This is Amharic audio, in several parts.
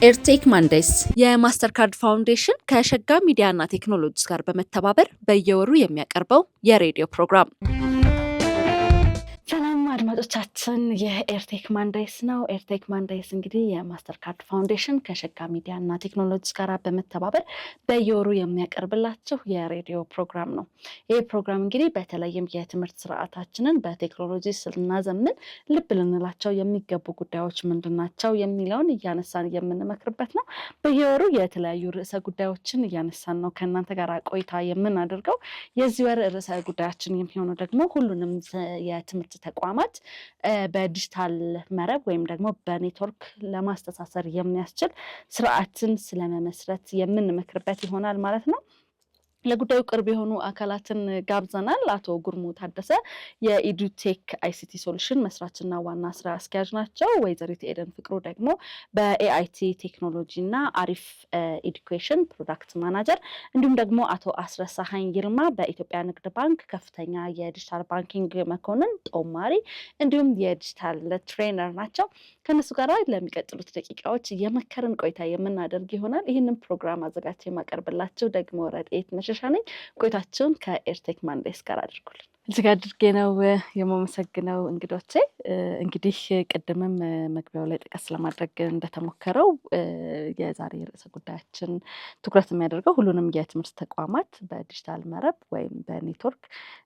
ኤርቴክ ማንዴስ የማስተርካርድ ፋውንዴሽን ከሸጋ ሚዲያና ቴክኖሎጂስ ጋር በመተባበር በየወሩ የሚያቀርበው የሬዲዮ ፕሮግራም። ሰላም አድማጮቻችን፣ የኤርቴክ ማንዴስ ነው። ኤርቴክ ማንዴስ እንግዲህ የማስተርካርድ ፋውንዴሽን ከሸጋ ሚዲያና ቴክኖሎጂስ ጋር በመተባበር በየወሩ የሚያቀርብላችሁ የሬዲዮ ፕሮግራም ነው። ይህ ፕሮግራም እንግዲህ በተለይም የትምህርት ስርዓታችንን በቴክኖሎጂ ስናዘምን ልብ ልንላቸው የሚገቡ ጉዳዮች ምንድናቸው የሚለውን እያነሳን የምንመክርበት ነው። በየወሩ የተለያዩ ርዕሰ ጉዳዮችን እያነሳን ነው ከእናንተ ጋር ቆይታ የምናደርገው። የዚህ ወር ርዕሰ ጉዳያችን የሚሆነው ደግሞ ሁሉንም የትምህርት ተቋማት በዲጂታል መረብ ወይም ደግሞ በኔትወርክ ለማስተሳሰር የሚያስችል ስርዓትን ስለመመስረት የምንመክርበት ይሆናል ማለት ነው። ለጉዳዩ ቅርብ የሆኑ አካላትን ጋብዘናል። አቶ ጉርሙ ታደሰ የኢዱቴክ አይሲቲ ሶሉሽን መስራችና ዋና ስራ አስኪያጅ ናቸው። ወይዘሪት ኤደን ፍቅሩ ደግሞ በኤአይቲ ቴክኖሎጂ እና አሪፍ ኤዱኬሽን ፕሮዳክት ማናጀር፣ እንዲሁም ደግሞ አቶ አስረሳኸኝ ይልማ በኢትዮጵያ ንግድ ባንክ ከፍተኛ የዲጂታል ባንኪንግ መኮንን ጦማሪ፣ እንዲሁም የዲጂታል ትሬነር ናቸው። ከነሱ ጋር ለሚቀጥሉት ደቂቃዎች የመከርን ቆይታ የምናደርግ ይሆናል። ይህንን ፕሮግራም አዘጋጅ የማቀርብላቸው ደግሞ ረድኤት መሸሻ ነኝ። ቆይታችሁን ከኤርቴክ ማንዴስ ጋር አድርጉልን። እጅግ አድርጌ ነው የማመሰግነው እንግዶቼ። እንግዲህ ቅድምም መግቢያው ላይ ጠቀስ ለማድረግ እንደተሞከረው የዛሬ ርዕሰ ጉዳያችን ትኩረት የሚያደርገው ሁሉንም የትምህርት ተቋማት በዲጂታል መረብ ወይም በኔትወርክ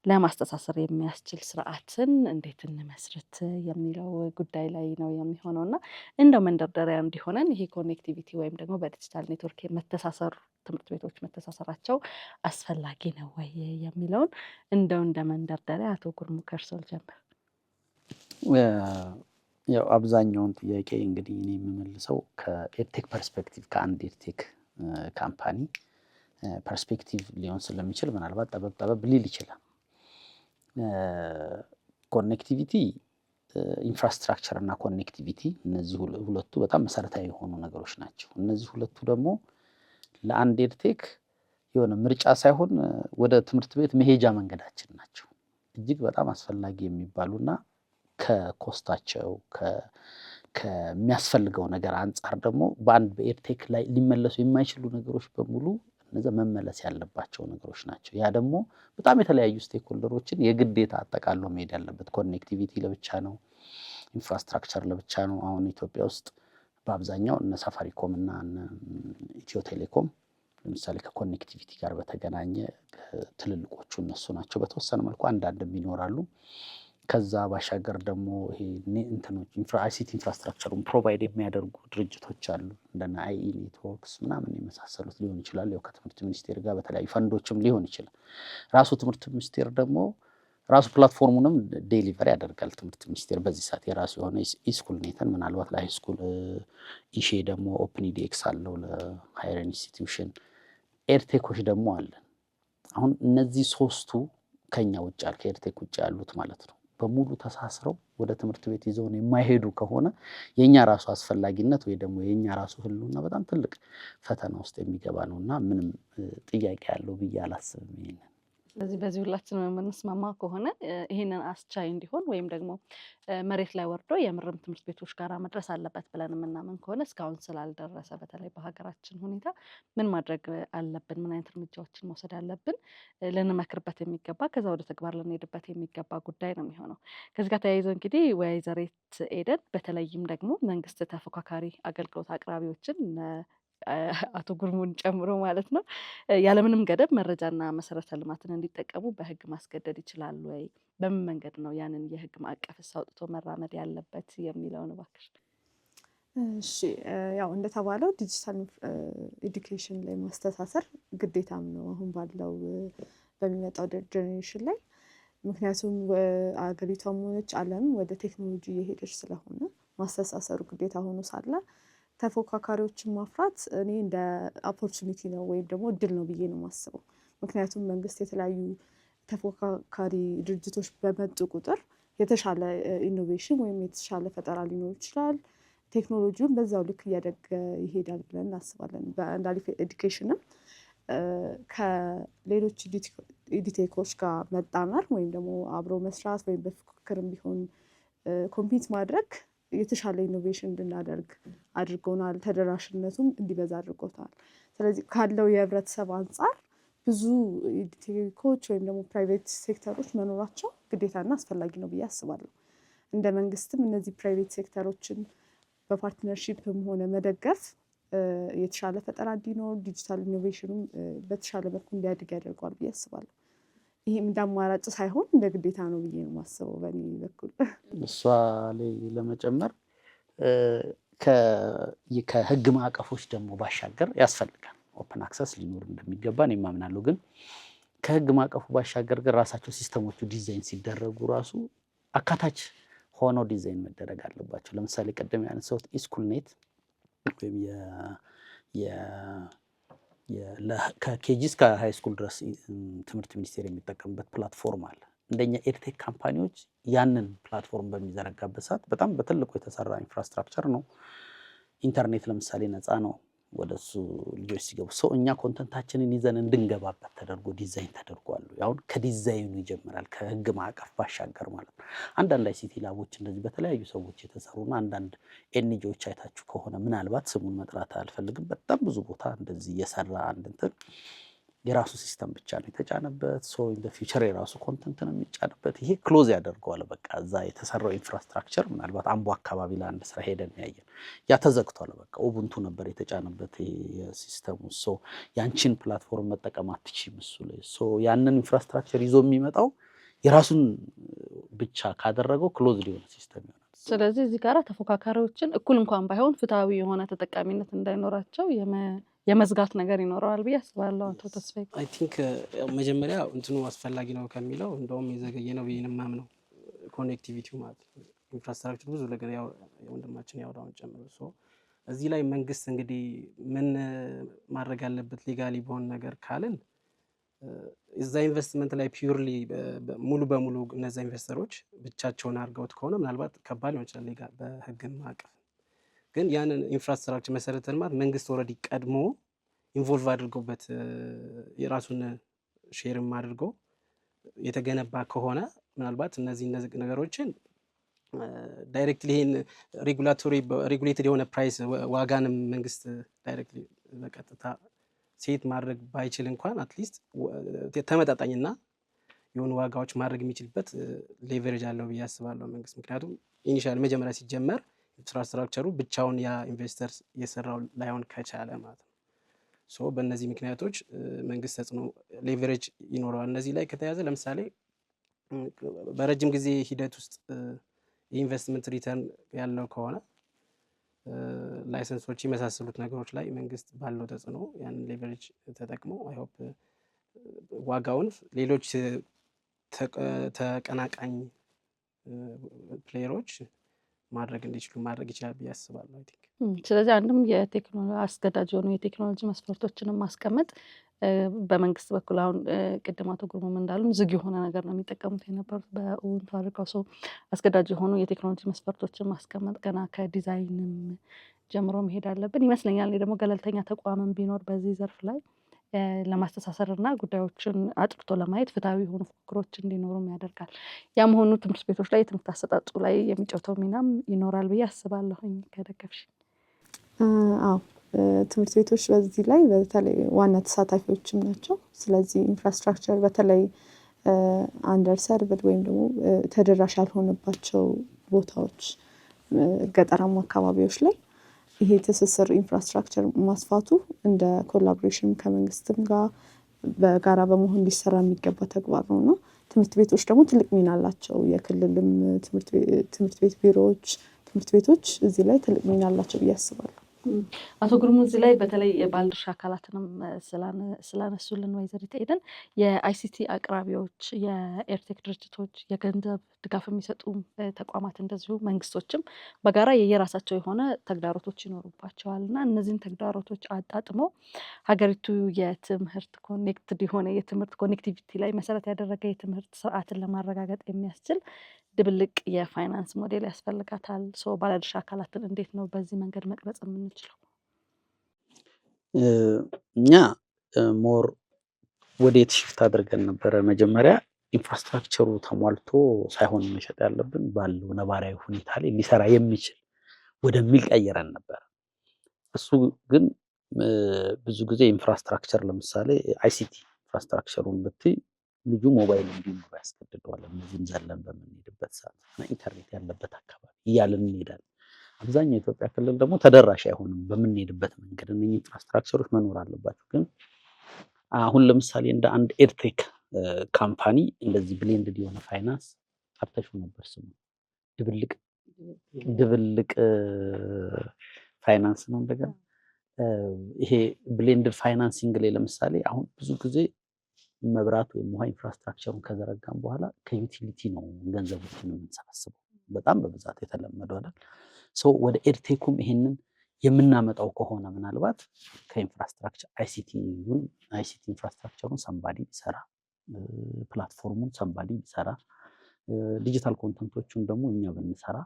ለማስተሳሰር የሚያስችል ስርዓትን እንዴት እንመስርት የሚለው ጉዳይ ላይ ነው የሚሆነው እና እንደው መንደርደሪያ እንዲሆነን ይሄ ኮኔክቲቪቲ ወይም ደግሞ በዲጂታል ኔትወርክ መተሳሰሩ ትምህርት ቤቶች መተሳሰራቸው አስፈላጊ ነው ወይ የሚለውን እንደው እንደ መንደርደሪያ አቶ ጉርሙ ከርሶል ጀምር። ያው አብዛኛውን ጥያቄ እንግዲህ እኔ የምመልሰው ከኤርቴክ ፐርስፔክቲቭ ከአንድ ኤርቴክ ካምፓኒ ፐርስፔክቲቭ ሊሆን ስለሚችል ምናልባት ጠበብ ሊል ይችላል። ኮኔክቲቪቲ ኢንፍራስትራክቸር እና ኮኔክቲቪቲ እነዚህ ሁለቱ በጣም መሰረታዊ የሆኑ ነገሮች ናቸው። እነዚህ ሁለቱ ደግሞ ለአንድ ኤርቴክ የሆነ ምርጫ ሳይሆን ወደ ትምህርት ቤት መሄጃ መንገዳችን ናቸው። እጅግ በጣም አስፈላጊ የሚባሉና ከኮስታቸው ከሚያስፈልገው ነገር አንጻር ደግሞ በአንድ በኤርቴክ ላይ ሊመለሱ የማይችሉ ነገሮች በሙሉ እነዛ መመለስ ያለባቸው ነገሮች ናቸው። ያ ደግሞ በጣም የተለያዩ ስቴክሆልደሮችን የግዴታ አጠቃሎ መሄድ ያለበት። ኮኔክቲቪቲ ለብቻ ነው፣ ኢንፍራስትራክቸር ለብቻ ነው። አሁን ኢትዮጵያ ውስጥ በአብዛኛው እነ ሳፋሪኮም እና ኢትዮ ቴሌኮም ለምሳሌ ከኮኔክቲቪቲ ጋር በተገናኘ ትልልቆቹ እነሱ ናቸው። በተወሰነ መልኩ አንዳንድም ይኖራሉ። ከዛ ባሻገር ደግሞ ይሄ አይሲቲ ኢንፍራስትራክቸሩን ፕሮቫይድ የሚያደርጉ ድርጅቶች አሉ እንደና አይኢ ኔትወርክስ ምናምን የመሳሰሉት ሊሆን ይችላል። ያው ከትምህርት ሚኒስቴር ጋር በተለያዩ ፈንዶችም ሊሆን ይችላል። ራሱ ትምህርት ሚኒስቴር ደግሞ ራሱ ፕላትፎርሙንም ዴሊቨር ያደርጋል። ትምህርት ሚኒስቴር በዚህ ሰዓት የራሱ የሆነ ኢስኩል ኔተን ምናልባት ለሃይ ስኩል ኢሼ ደግሞ ኦፕን ኢዲኤክስ አለው ለሃየር ኢንስቲትዩሽን። ኤርቴኮች ደግሞ አለን። አሁን እነዚህ ሶስቱ ከኛ ውጭ ከኤርቴክ ውጭ ያሉት ማለት ነው በሙሉ ተሳስረው ወደ ትምህርት ቤት ይዘውን የማይሄዱ ከሆነ የኛ ራሱ አስፈላጊነት ወይ ደግሞ የኛ ራሱ ህልውና በጣም ትልቅ ፈተና ውስጥ የሚገባ ነውና ምንም ጥያቄ ያለው ብዬ አላስብም። ይሄንን በዚህ ሁላችንም የምንስማማ ከሆነ ይሄንን አስቻይ እንዲሆን ወይም ደግሞ መሬት ላይ ወርዶ የምርም ትምህርት ቤቶች ጋር መድረስ አለበት ብለን የምናምን ከሆነ እስካሁን ስላልደረሰ በተለይ በሀገራችን ሁኔታ ምን ማድረግ አለብን፣ ምን አይነት እርምጃዎችን መውሰድ አለብን ልንመክርበት የሚገባ ከዛ ወደ ተግባር ልንሄድበት የሚገባ ጉዳይ ነው የሚሆነው። ከዚህ ጋር ተያይዞ እንግዲህ ወይዘሪት ኤደን በተለይም ደግሞ መንግስት ተፎካካሪ አገልግሎት አቅራቢዎችን አቶ ጉርሙን ጨምሮ ማለት ነው ያለምንም ገደብ መረጃና መሰረተ ልማትን እንዲጠቀሙ በህግ ማስገደድ ይችላል ወይ? በምን መንገድ ነው ያንን የህግ ማዕቀፍ አውጥቶ መራመድ ያለበት የሚለውን እባክሽ። እሺ፣ ያው እንደተባለው ዲጂታል ኤዱኬሽን ላይ ማስተሳሰር ግዴታም ነው አሁን ባለው በሚመጣው ጀኔሬሽን ላይ። ምክንያቱም አገሪቷም ሆነች ዓለም ወደ ቴክኖሎጂ እየሄደች ስለሆነ ማስተሳሰሩ ግዴታ ሆኖ ሳለ ተፎካካሪዎችን ማፍራት እኔ እንደ ኦፖርቹኒቲ ነው ወይም ደግሞ እድል ነው ብዬ ነው የማስበው። ምክንያቱም መንግስት የተለያዩ ተፎካካሪ ድርጅቶች በመጡ ቁጥር የተሻለ ኢኖቬሽን ወይም የተሻለ ፈጠራ ሊኖር ይችላል። ቴክኖሎጂውን በዛው ልክ እያደገ ይሄዳል ብለን እናስባለን። በአሪፍ ኤዱኬሽንም ከሌሎች ኢዲቴኮች ጋር መጣመር ወይም ደግሞ አብሮ መስራት ወይም በፍክክርም ቢሆን ኮምፒት ማድረግ የተሻለ ኢኖቬሽን እንድናደርግ አድርጎናል፣ ተደራሽነቱም እንዲበዛ አድርጎታል። ስለዚህ ካለው የህብረተሰብ አንጻር ብዙ ኢድቴኮች ወይም ደግሞ ፕራይቬት ሴክተሮች መኖራቸው ግዴታና አስፈላጊ ነው ብዬ አስባለሁ። እንደ መንግስትም እነዚህ ፕራይቬት ሴክተሮችን በፓርትነርሺፕም ሆነ መደገፍ የተሻለ ፈጠራ እንዲኖር ዲጂታል ኢኖቬሽኑም በተሻለ መልኩ እንዲያድግ ያደርገዋል ብዬ አስባለሁ። ይህም እንደ አማራጭ ሳይሆን እንደ ግዴታ ነው ብዬ ነው የማስበው በእኔ በኩል። እሷ ላይ ለመጨመር ከህግ ማዕቀፎች ደግሞ ባሻገር ያስፈልጋል። ኦፕን አክሰስ ሊኖር እንደሚገባ እኔ የማምናለሁ። ግን ከህግ ማዕቀፉ ባሻገር ግን ራሳቸው ሲስተሞቹ ዲዛይን ሲደረጉ ራሱ አካታች ሆነው ዲዛይን መደረግ አለባቸው። ለምሳሌ ቀደም ያነሳሁት ኢስኩልኔት ወይም ከኬጂ እስከ ሃይ ስኩል ድረስ ትምህርት ሚኒስቴር የሚጠቀምበት ፕላትፎርም አለ። እንደኛ ኤድቴክ ካምፓኒዎች ያንን ፕላትፎርም በሚዘረጋበት ሰዓት በጣም በትልቁ የተሰራ ኢንፍራስትራክቸር ነው። ኢንተርኔት ለምሳሌ ነፃ ነው። ወደሱ ልጆች ሲገቡ ሰው እኛ ኮንተንታችንን ይዘን እንድንገባበት ተደርጎ ዲዛይን ተደርጓል። አሁን ከዲዛይኑ ይጀምራል፣ ከህግ ማዕቀፍ ባሻገር ማለት ነው። አንዳንድ አይሲቲ ላቦች እንደዚህ በተለያዩ ሰዎች የተሰሩና አንዳንድ ኤንጂኦዎች አይታችሁ ከሆነ ምናልባት ስሙን መጥራት አልፈልግም፣ በጣም ብዙ ቦታ እንደዚህ እየሰራ አንድ እንትን የራሱ ሲስተም ብቻ ነው የተጫነበት። ሶ ኢን ዘ ፊውቸር የራሱ ኮንተንት ነው የሚጫንበት። ይሄ ክሎዝ ያደርገዋል። በቃ እዛ የተሰራው ኢንፍራስትራክቸር ምናልባት አምቦ አካባቢ ለአንድ ስራ ሄደን ያየን ያ ተዘግቷል። በቃ ኡቡንቱ ነበር የተጫነበት የሲስተሙ። ሶ ያንቺን ፕላትፎርም መጠቀም አትችይም እሱ ላይ። ሶ ያንን ኢንፍራስትራክቸር ይዞ የሚመጣው የራሱን ብቻ ካደረገው ክሎዝ ሊሆን ሲስተም ይሆናል። ስለዚህ እዚህ ጋር ተፎካካሪዎችን እኩል እንኳን ባይሆን ፍትሃዊ የሆነ ተጠቃሚነት እንዳይኖራቸው የመዝጋት ነገር ይኖረዋል ብዬ አስባለሁ። አቶ ተስፋዬ አይ ቲንክ መጀመሪያ እንትኑ አስፈላጊ ነው ከሚለው እንደውም የዘገየ ነው ብዬ የማምነው ኮኔክቲቪቲው ማለት ነው። ኢንፍራስትራክቸር ብዙ ነገር ያው ወንድማችን ያወራውን ጨምሮ እዚህ ላይ መንግስት እንግዲህ ምን ማድረግ አለበት ሊጋሊ በሆነ ነገር ካልን እዛ ኢንቨስትመንት ላይ ፒውርሊ ሙሉ በሙሉ እነዛ ኢንቨስተሮች ብቻቸውን አድርገውት ከሆነ ምናልባት ከባድ ሊሆን ይችላል ሌጋል በህግን ማዕቀፍ። ግን ያንን ኢንፍራስትራክቸር መሰረተ ልማት መንግስት ኦልሬዲ ቀድሞ ኢንቮልቭ አድርጎበት የራሱን ሼርም አድርጎ የተገነባ ከሆነ ምናልባት እነዚህ ነገሮችን ዳይሬክትሊ ይሄን ሬጉሌትድ የሆነ ፕራይስ ዋጋንም መንግስት ዳይሬክትሊ በቀጥታ ሴት ማድረግ ባይችል እንኳን አትሊስት ተመጣጣኝና የሆኑ ዋጋዎች ማድረግ የሚችልበት ሌቨሬጅ አለው ብዬ አስባለሁ መንግስት። ምክንያቱም ኢኒሻል መጀመሪያ ሲጀመር ኢንፍራስትራክቸሩ ብቻውን ያ ኢንቨስተር የሰራው ላይሆን ከቻለ ማለት ነው። ሶ በእነዚህ ምክንያቶች መንግስት ተጽዕኖ ሌቨሬጅ ይኖረዋል። እነዚህ ላይ ከተያዘ ለምሳሌ በረጅም ጊዜ ሂደት ውስጥ የኢንቨስትመንት ሪተርን ያለው ከሆነ ላይሰንሶች የመሳሰሉት ነገሮች ላይ መንግስት ባለው ተጽዕኖ ያንን ሌቨሬጅ ተጠቅሞ አይ ሆፕ ዋጋውን ሌሎች ተቀናቃኝ ፕሌየሮች ማድረግ እንዲችሉ ማድረግ ይችላል ብዬ አስባለሁ። ስለዚህ አንድም አስገዳጅ የሆኑ የቴክኖሎጂ መስፈርቶችንም ማስቀመጥ በመንግስት በኩል አሁን ቅድም አቶ ግሩምም እንዳሉን ዝግ የሆነ ነገር ነው የሚጠቀሙት የነበሩት በኡቡንቱ አድርገው ሰው አስገዳጅ የሆኑ የቴክኖሎጂ መስፈርቶችን ማስቀመጥ ገና ከዲዛይንም ጀምሮ መሄድ አለብን ይመስለኛል። ደግሞ ገለልተኛ ተቋምም ቢኖር በዚህ ዘርፍ ላይ ለማስተሳሰር እና ጉዳዮችን አጥርቶ ለማየት ፍትሃዊ የሆኑ ፉክክሮች እንዲኖሩም ያደርጋል። ያ መሆኑ ትምህርት ቤቶች ላይ የትምህርት አሰጣጡ ላይ የሚጫወተው ሚናም ይኖራል ብዬ አስባለሁኝ። ከደገፍሽ? አዎ ትምህርት ቤቶች በዚህ ላይ በተለይ ዋና ተሳታፊዎችም ናቸው። ስለዚህ ኢንፍራስትራክቸር በተለይ አንደር ሰርቭድ ወይም ደግሞ ተደራሽ ያልሆነባቸው ቦታዎች ገጠራማ አካባቢዎች ላይ ይሄ ትስስር ኢንፍራስትራክቸር ማስፋቱ እንደ ኮላቦሬሽን ከመንግስትም ጋር በጋራ በመሆን ሊሰራ የሚገባ ተግባር ነው እና ትምህርት ቤቶች ደግሞ ትልቅ ሚና አላቸው። የክልልም ትምህርት ቤት ቢሮዎች፣ ትምህርት ቤቶች እዚህ ላይ ትልቅ ሚና አላቸው ብዬ አስባለሁ። አቶ ግሩም እዚህ ላይ በተለይ የባለድርሻ አካላትንም ስላነሱልን ወይዘሪት ኤደን የአይሲቲ አቅራቢዎች፣ የኤርቴክ ድርጅቶች፣ የገንዘብ ድጋፍ የሚሰጡ ተቋማት እንደዚሁ መንግስቶችም በጋራ የየራሳቸው የሆነ ተግዳሮቶች ይኖሩባቸዋል እና እነዚህን ተግዳሮቶች አጣጥመው ሀገሪቱ የትምህርት ኮኔክትድ የሆነ የትምህርት ኮኔክቲቪቲ ላይ መሰረት ያደረገ የትምህርት ስርዓትን ለማረጋገጥ የሚያስችል ድብልቅ የፋይናንስ ሞዴል ያስፈልጋታል። ባለድርሻ አካላትን እንዴት ነው በዚህ መንገድ መቅረጽ የምንችለው? እኛ ሞር ወዴት ሽፍት አድርገን ነበረ? መጀመሪያ ኢንፍራስትራክቸሩ ተሟልቶ ሳይሆን መሸጥ ያለብን ባለው ነባራዊ ሁኔታ ላይ ሊሰራ የሚችል ወደሚል ቀይረን ነበር። እሱ ግን ብዙ ጊዜ ኢንፍራስትራክቸር ለምሳሌ አይሲቲ ኢንፍራስትራክቸሩን ብትይ ልጁ ሞባይል እንዲኖር ያስገድደዋል። እነዚህም ዘለን በምንሄድበት ሰዓት እና ኢንተርኔት ያለበት አካባቢ እያልን እንሄዳለን። አብዛኛው የኢትዮጵያ ክልል ደግሞ ተደራሽ አይሆንም። በምንሄድበት መንገድ እነዚህ ኢንፍራስትራክቸሮች መኖር አለባቸው። ግን አሁን ለምሳሌ እንደ አንድ ኤድቴክ ካምፓኒ እንደዚህ ብሌንድድ የሆነ ፋይናንስ አርተሹ ነበር ስሙ ድብልቅ ፋይናንስ ነው። እንደገና ይሄ ብሌንድድ ፋይናንሲንግ ላይ ለምሳሌ አሁን ብዙ ጊዜ መብራት ወይም ውሃ ኢንፍራስትራክቸሩን ከዘረጋም በኋላ ከዩቲሊቲ ነው ገንዘቦችን የምንሰበስበው በጣም በብዛት የተለመደው አይደል። ሰው ወደ ኤድቴኩም ይሄንን የምናመጣው ከሆነ ምናልባት ከኢንፍራስትራክቸር አይሲቲ ኢንፍራስትራክቸሩን ሰንባዲ ቢሰራ፣ ፕላትፎርሙን ሰንባዲ ቢሰራ፣ ዲጂታል ኮንተንቶቹን ደግሞ እኛ ብንሰራ፣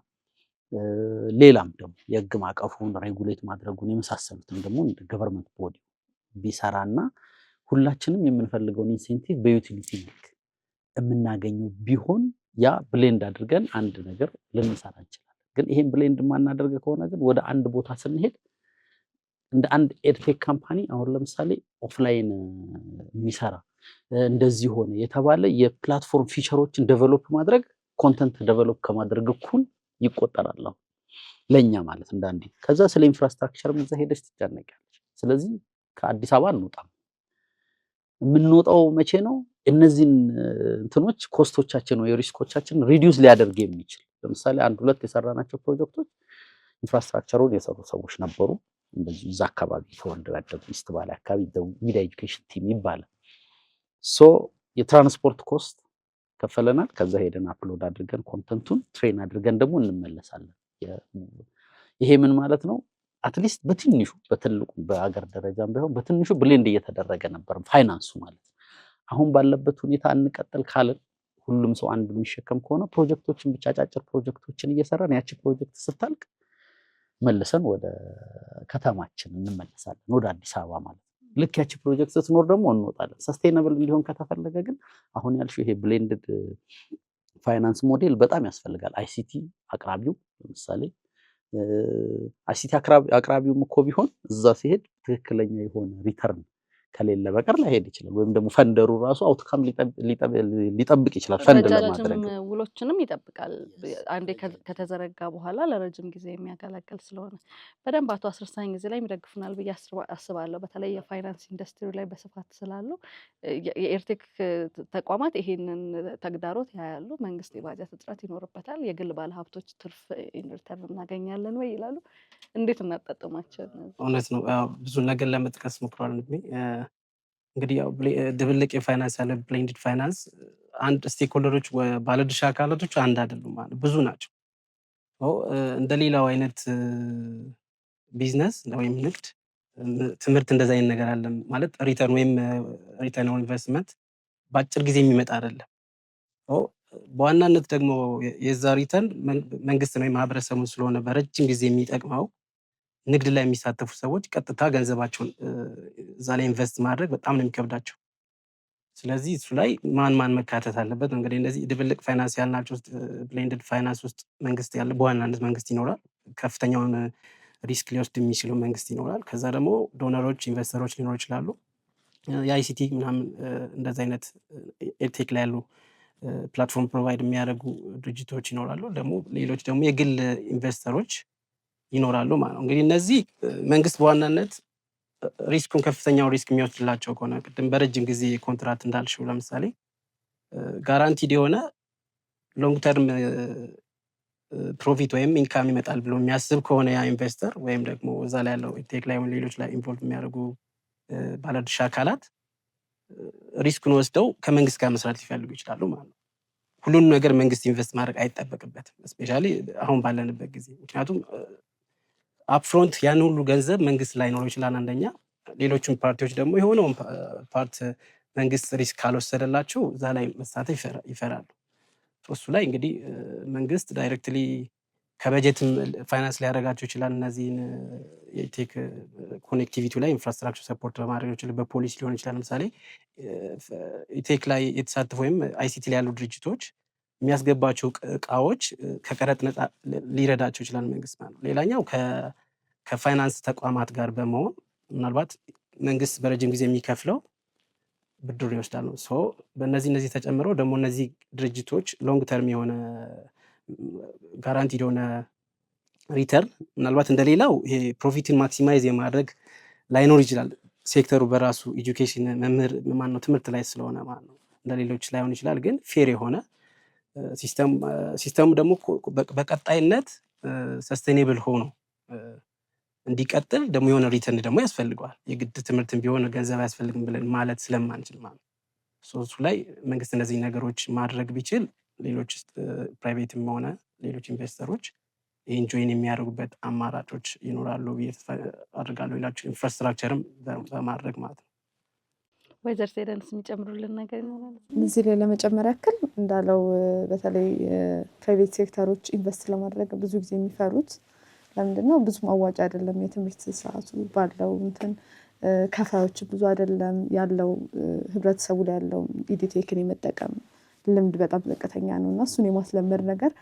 ሌላም ደግሞ የህግ ማዕቀፉን ሬጉሌት ማድረጉን የመሳሰሉትን ደግሞ እንደ ገቨርንመንት ቦዲ ቢሰራና ሁላችንም የምንፈልገውን ኢንሴንቲቭ በዩቲሊቲ መልክ የምናገኘው ቢሆን ያ ብሌንድ አድርገን አንድ ነገር ልንሰራ እንችላለን። ግን ይሄን ብሌንድ የማናደርግ ከሆነ ግን ወደ አንድ ቦታ ስንሄድ እንደ አንድ ኤድቴክ ካምፓኒ አሁን ለምሳሌ ኦፍላይን የሚሰራ እንደዚህ ሆነ የተባለ የፕላትፎርም ፊቸሮችን ዴቨሎፕ ማድረግ ኮንተንት ዴቨሎፕ ከማድረግ እኩል ይቆጠራል ለኛ ማለት እንዳንዴ። ከዛ ስለ ኢንፍራስትራክቸር እዛ ሄደሽ ትጨነቂያለሽ። ስለዚህ ከአዲስ አበባ እንውጣም። የምንወጣው መቼ ነው? እነዚህን እንትኖች ኮስቶቻችን ወይ ሪስኮቻችን ሪዲዩስ ሊያደርግ የሚችል ለምሳሌ አንድ ሁለት የሰራናቸው ፕሮጀክቶች ኢንፍራስትራክቸሩን የሰሩ ሰዎች ነበሩ። እንደዚህ እዛ አካባቢ ተወልደው ያደጉ ኢስት ባሌ አካባቢ ሚዲያ ኤጁኬሽን ቲም ይባላል። ሶ የትራንስፖርት ኮስት ከፈለናል። ከዛ ሄደን አፕሎድ አድርገን ኮንተንቱን ትሬን አድርገን ደግሞ እንመለሳለን። ይሄ ምን ማለት ነው? አትሊስት በትንሹ በትልቁ በአገር ደረጃም ቢሆን በትንሹ ብሌንድ እየተደረገ ነበር ፋይናንሱ ማለት። አሁን ባለበት ሁኔታ እንቀጥል ካለን ሁሉም ሰው አንድ የሚሸከም ከሆነ ፕሮጀክቶችን ብቻ አጫጭር ፕሮጀክቶችን እየሰራን ያቺ ፕሮጀክት ስታልቅ መልሰን ወደ ከተማችን እንመለሳለን፣ ወደ አዲስ አበባ ማለት ነው። ልክ ያቺ ፕሮጀክት ስትኖር ደግሞ እንወጣለን። ሰስቴይነብል እንዲሆን ከተፈለገ ግን አሁን ያልሽው ይሄ ብሌንድድ ፋይናንስ ሞዴል በጣም ያስፈልጋል። አይሲቲ አቅራቢው ለምሳሌ አይሲቲ አቅራቢውም እኮ ቢሆን እዛ ሲሄድ ትክክለኛ የሆነ ሪተርን ከሌለ በቀር ላይሄድ ይችላል። ወይም ደግሞ ፈንደሩ ራሱ አውትካም ሊጠብቅ ይችላል። ፈንድ ለማድረግ ውሎችንም ይጠብቃል። አንዴ ከተዘረጋ በኋላ ለረጅም ጊዜ የሚያገለግል ስለሆነ በደንብ አቶ አስረሳኝ ጊዜ ላይ ይደግፉናል ብዬ አስባለሁ። በተለይ የፋይናንስ ኢንዱስትሪ ላይ በስፋት ስላሉ የኤድቴክ ተቋማት ይሄንን ተግዳሮት ያያሉ። መንግስት የባጀት እጥረት ይኖርበታል። የግል ባለሀብቶች ትርፍ ሪተርን እናገኛለን ወይ ይላሉ። እንዴት እናጣጥማቸው? እውነት ነው። ብዙ ነገር ለመጥቀስ ሞክሯል። እንግዲህ ያው ድብልቅ የፋይናንስ ያለ ብሌንድድ ፋይናንስ አንድ ስቴክሆልደሮች ባለድርሻ አካላቶች አንድ አይደሉም ማለት ብዙ ናቸው። እንደ ሌላው አይነት ቢዝነስ ወይም ንግድ ትምህርት እንደዛ አይነት ነገር አለ ማለት ሪተርን ወይም ሪተርን ኦን ኢንቨስትመንት በአጭር ጊዜ የሚመጣ አይደለም። በዋናነት ደግሞ የዛ ሪተርን መንግስት ነው ማህበረሰቡን ስለሆነ በረጅም ጊዜ የሚጠቅመው ንግድ ላይ የሚሳተፉ ሰዎች ቀጥታ ገንዘባቸውን እዛ ላይ ኢንቨስት ማድረግ በጣም ነው የሚከብዳቸው። ስለዚህ እሱ ላይ ማን መካተት አለበት? እንግዲህ እነዚህ ድብልቅ ፋይናንስ ያልናቸው ውስጥ ብሌንድድ ፋይናንስ ውስጥ መንግስት ያለ በዋናነት መንግስት ይኖራል። ከፍተኛውን ሪስክ ሊወስድ የሚችለው መንግስት ይኖራል። ከዛ ደግሞ ዶነሮች፣ ኢንቨስተሮች ሊኖሩ ይችላሉ። የአይሲቲ ምናምን እንደዚህ አይነት ኤድቴክ ላይ ያሉ ፕላትፎርም ፕሮቫይድ የሚያደርጉ ድርጅቶች ይኖራሉ። ደግሞ ሌሎች ደግሞ የግል ኢንቨስተሮች ይኖራሉ ማለት ነው። እንግዲህ እነዚህ መንግስት በዋናነት ሪስኩን ከፍተኛውን ሪስክ የሚወስድላቸው ከሆነ ቅድም በረጅም ጊዜ ኮንትራት እንዳልሽው ለምሳሌ ጋራንቲድ የሆነ ሎንግ ተርም ፕሮፊት ወይም ኢንካም ይመጣል ብሎ የሚያስብ ከሆነ ያ ኢንቨስተር ወይም ደግሞ እዛ ላይ ያለው ቴክ ላይ ሌሎች ላይ ኢንቮልቭ የሚያደርጉ ባለድርሻ አካላት ሪስኩን ወስደው ከመንግስት ጋር መስራት ሊፈልጉ ይችላሉ ማለት ነው። ሁሉንም ነገር መንግስት ኢንቨስት ማድረግ አይጠበቅበትም፣ እስፔሻሊ አሁን ባለንበት ጊዜ። ምክንያቱም አፕፍሮንት ያን ሁሉ ገንዘብ መንግስት ላይኖረው ይችላል አንደኛ። ሌሎችም ፓርቲዎች ደግሞ የሆነውን ፓርት መንግስት ሪስክ ካልወሰደላቸው እዛ ላይ መሳተፍ ይፈራሉ። እሱ ላይ እንግዲህ መንግስት ዳይሬክትሊ ከበጀትም ፋይናንስ ሊያደርጋቸው ይችላል። እነዚህን የቴክ ኮኔክቲቪቲ ላይ ኢንፍራስትራክቸር ሰፖርት በማድረግ ይችላል። በፖሊሲ ሊሆን ይችላል። ለምሳሌ ቴክ ላይ የተሳተፉ ወይም አይሲቲ ላይ ያሉ ድርጅቶች የሚያስገባቸው እቃዎች ከቀረጥ ነፃ ሊረዳቸው ይችላል መንግስት ማለት ነው። ሌላኛው ከፋይናንስ ተቋማት ጋር በመሆን ምናልባት መንግስት በረጅም ጊዜ የሚከፍለው ብድሩን ይወስዳል ነው። ሶ በእነዚህ ተጨምረው ደግሞ እነዚህ ድርጅቶች ሎንግ ተርም የሆነ ጋራንቲድ የሆነ ሪተርን ምናልባት እንደሌላው ይሄ ፕሮፊትን ማክሲማይዝ የማድረግ ላይኖር ይችላል። ሴክተሩ በራሱ ኤጁኬሽን መምህር ማነው ትምህርት ላይ ስለሆነ ማለት ነው እንደሌሎች ላይሆን ይችላል። ግን ፌር የሆነ ሲስተሙ ደግሞ በቀጣይነት ሰስቴኔብል ሆኖ እንዲቀጥል ደግሞ የሆነ ሪተርን ደግሞ ያስፈልገዋል። የግድ ትምህርትን ቢሆን ገንዘብ አያስፈልግም ብለን ማለት ስለማንችል ማለት ነው። እሱ ላይ መንግስት እነዚህ ነገሮች ማድረግ ቢችል ሌሎች ፕራይቬትም ሆነ ሌሎች ኢንቨስተሮች ይህን ጆይን የሚያደርጉበት አማራጮች ይኖራሉ ብዬ ተስፋ አድርጋለሁ። ሌላቸው ኢንፍራስትራክቸርም በማድረግ ማለት ነው። ወይዘር ሴደንስ የሚጨምሩልን ነገር ይኖራል? እዚህ ላይ ለመጨመር ያክል እንዳለው በተለይ ፕራይቬት ሴክተሮች ኢንቨስት ለማድረግ ብዙ ጊዜ የሚፈሩት ለምንድነው? ብዙም አዋጭ አይደለም የትምህርት ስርዓቱ ባለው እንትን ከፋዮች ብዙ አይደለም ያለው ህብረተሰቡ ላይ ያለው ኢዲቴክን የመጠቀም ልምድ በጣም ዝቅተኛ ነው እና እሱን የማስለመድ ነገር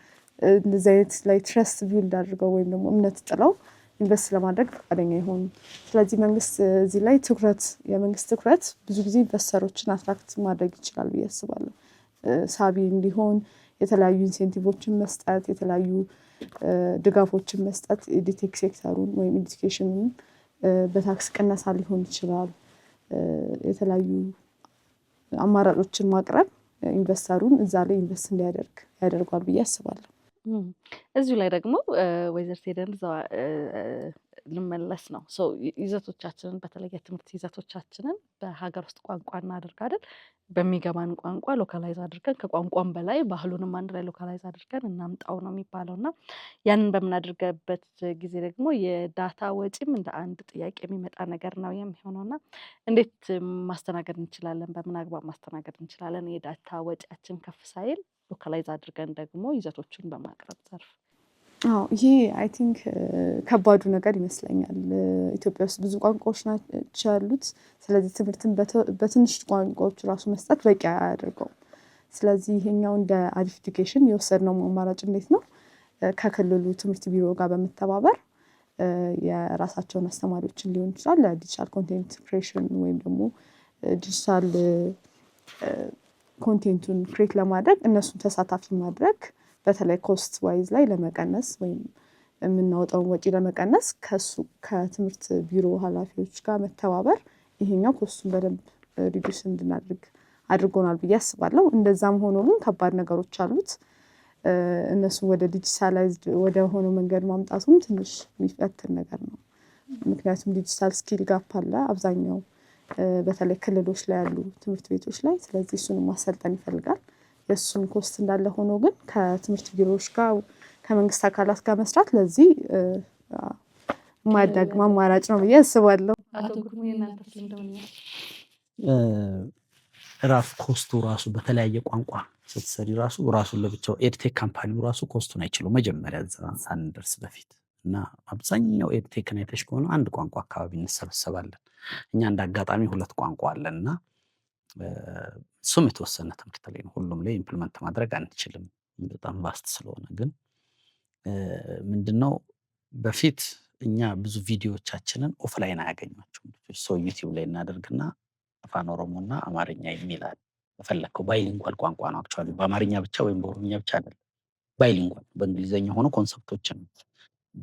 እንደዚህ አይነት ላይ ትረስት ቢልድ አድርገው ወይም ደግሞ እምነት ጥለው ኢንቨስት ለማድረግ ፈቃደኛ ይሆኑ። ስለዚህ መንግስት እዚህ ላይ የመንግስት ትኩረት ብዙ ጊዜ ኢንቨስተሮችን አትራክት ማድረግ ይችላል ብዬ አስባለሁ። ሳቢ እንዲሆን የተለያዩ ኢንሴንቲቮችን መስጠት፣ የተለያዩ ድጋፎችን መስጠት፣ ኤዲቴክ ሴክተሩን ወይም ኤዱኬሽንን በታክስ ቅነሳ ሊሆን ይችላል። የተለያዩ አማራጮችን ማቅረብ ኢንቨስተሩን እዛ ላይ ኢንቨስት እንዲያደርግ ያደርጓል ብዬ አስባለሁ። እዚሁ ላይ ደግሞ ወይዘር ሴደን ልመለስ ነው። ይዘቶቻችንን በተለይ የትምህርት ይዘቶቻችንን በሀገር ውስጥ ቋንቋ እናድርግ አይደል? በሚገባን ቋንቋ ሎካላይዝ አድርገን ከቋንቋም በላይ ባህሉንም አንድ ላይ ሎካላይዝ አድርገን እናምጣው ነው የሚባለው እና ያንን በምናደርገበት ጊዜ ደግሞ የዳታ ወጪም እንደ አንድ ጥያቄ የሚመጣ ነገር ነው የሚሆነው እና እንዴት ማስተናገድ እንችላለን? በምን አግባብ ማስተናገድ እንችላለን? የዳታ ወጪያችን ከፍ ሳይል ሎካላይዝ አድርገን ደግሞ ይዘቶችን በማቅረብ ዘርፍ ይሄ አይ ቲንክ ከባዱ ነገር ይመስለኛል። ኢትዮጵያ ውስጥ ብዙ ቋንቋዎች ናቸው ያሉት። ስለዚህ ትምህርትን በትንሽ ቋንቋዎች ራሱ መስጠት በቂ አያደርገውም። ስለዚህ ይሄኛው እንደ አሪፍ ኤዱኬሽን የወሰድነው አማራጭ እንዴት ነው? ከክልሉ ትምህርት ቢሮ ጋር በመተባበር የራሳቸውን አስተማሪዎችን ሊሆን ይችላል ለዲጂታል ኮንቴንት ክሬሽን ወይም ደግሞ ዲጂታል ኮንቴንቱን ክሬት ለማድረግ እነሱን ተሳታፊ ማድረግ በተለይ ኮስት ዋይዝ ላይ ለመቀነስ ወይም የምናወጣውን ወጪ ለመቀነስ ከትምህርት ቢሮ ኃላፊዎች ጋር መተባበር ይሄኛው ኮስቱን በደንብ ሪዲዩስ እንድናደርግ አድርጎናል ብዬ አስባለሁ። እንደዛም ሆኖ ግን ከባድ ነገሮች አሉት። እነሱን ወደ ዲጂታላይዝድ ወደ ሆነው መንገድ ማምጣቱም ትንሽ የሚፈትን ነገር ነው። ምክንያቱም ዲጂታል ስኪል ጋፕ አለ አብዛኛው በተለይ ክልሎች ላይ ያሉ ትምህርት ቤቶች ላይ። ስለዚህ እሱንም ማሰልጠን ይፈልጋል። የእሱን ኮስት እንዳለ ሆኖ ግን ከትምህርት ቢሮዎች ጋር ከመንግስት አካላት ጋር መስራት ለዚህ ማዳግም አማራጭ ነው ብዬ አስባለሁ። ራፍ ኮስቱ ራሱ በተለያየ ቋንቋ ስትሰሪ ራሱን ለብቻው ኤድቴክ ካምፓኒው ራሱ ኮስቱን አይችለው መጀመሪያ ሳንደርስ በፊት እና አብዛኛው ኤድቴክን አይተሽ ከሆነ አንድ ቋንቋ አካባቢ እንሰበሰባለን። እኛ እንደ አጋጣሚ 2 ቋንቋ አለና እሱም የተወሰነ ትምህርት ላይ ነው። ሁሉም ላይ ኢምፕሊመንት ማድረግ አንችልም በጣም ቫስት ስለሆነ። ግን ምንድነው በፊት እኛ ብዙ ቪዲዮዎቻችንን ኦፍላይን አያገኟቸውም። ዩቲዩብ ላይ እናደርግና አፋን ኦሮሞና አማርኛ የሚላል በፈለከው ባይሊንጓል ቋንቋ ነው። አክቹአሊ በአማርኛ ብቻ ወይም በኦሮምኛ ብቻ አይደለም፣ ባይሊንጓል በእንግሊዘኛ ሆኖ ኮንሰፕቶችን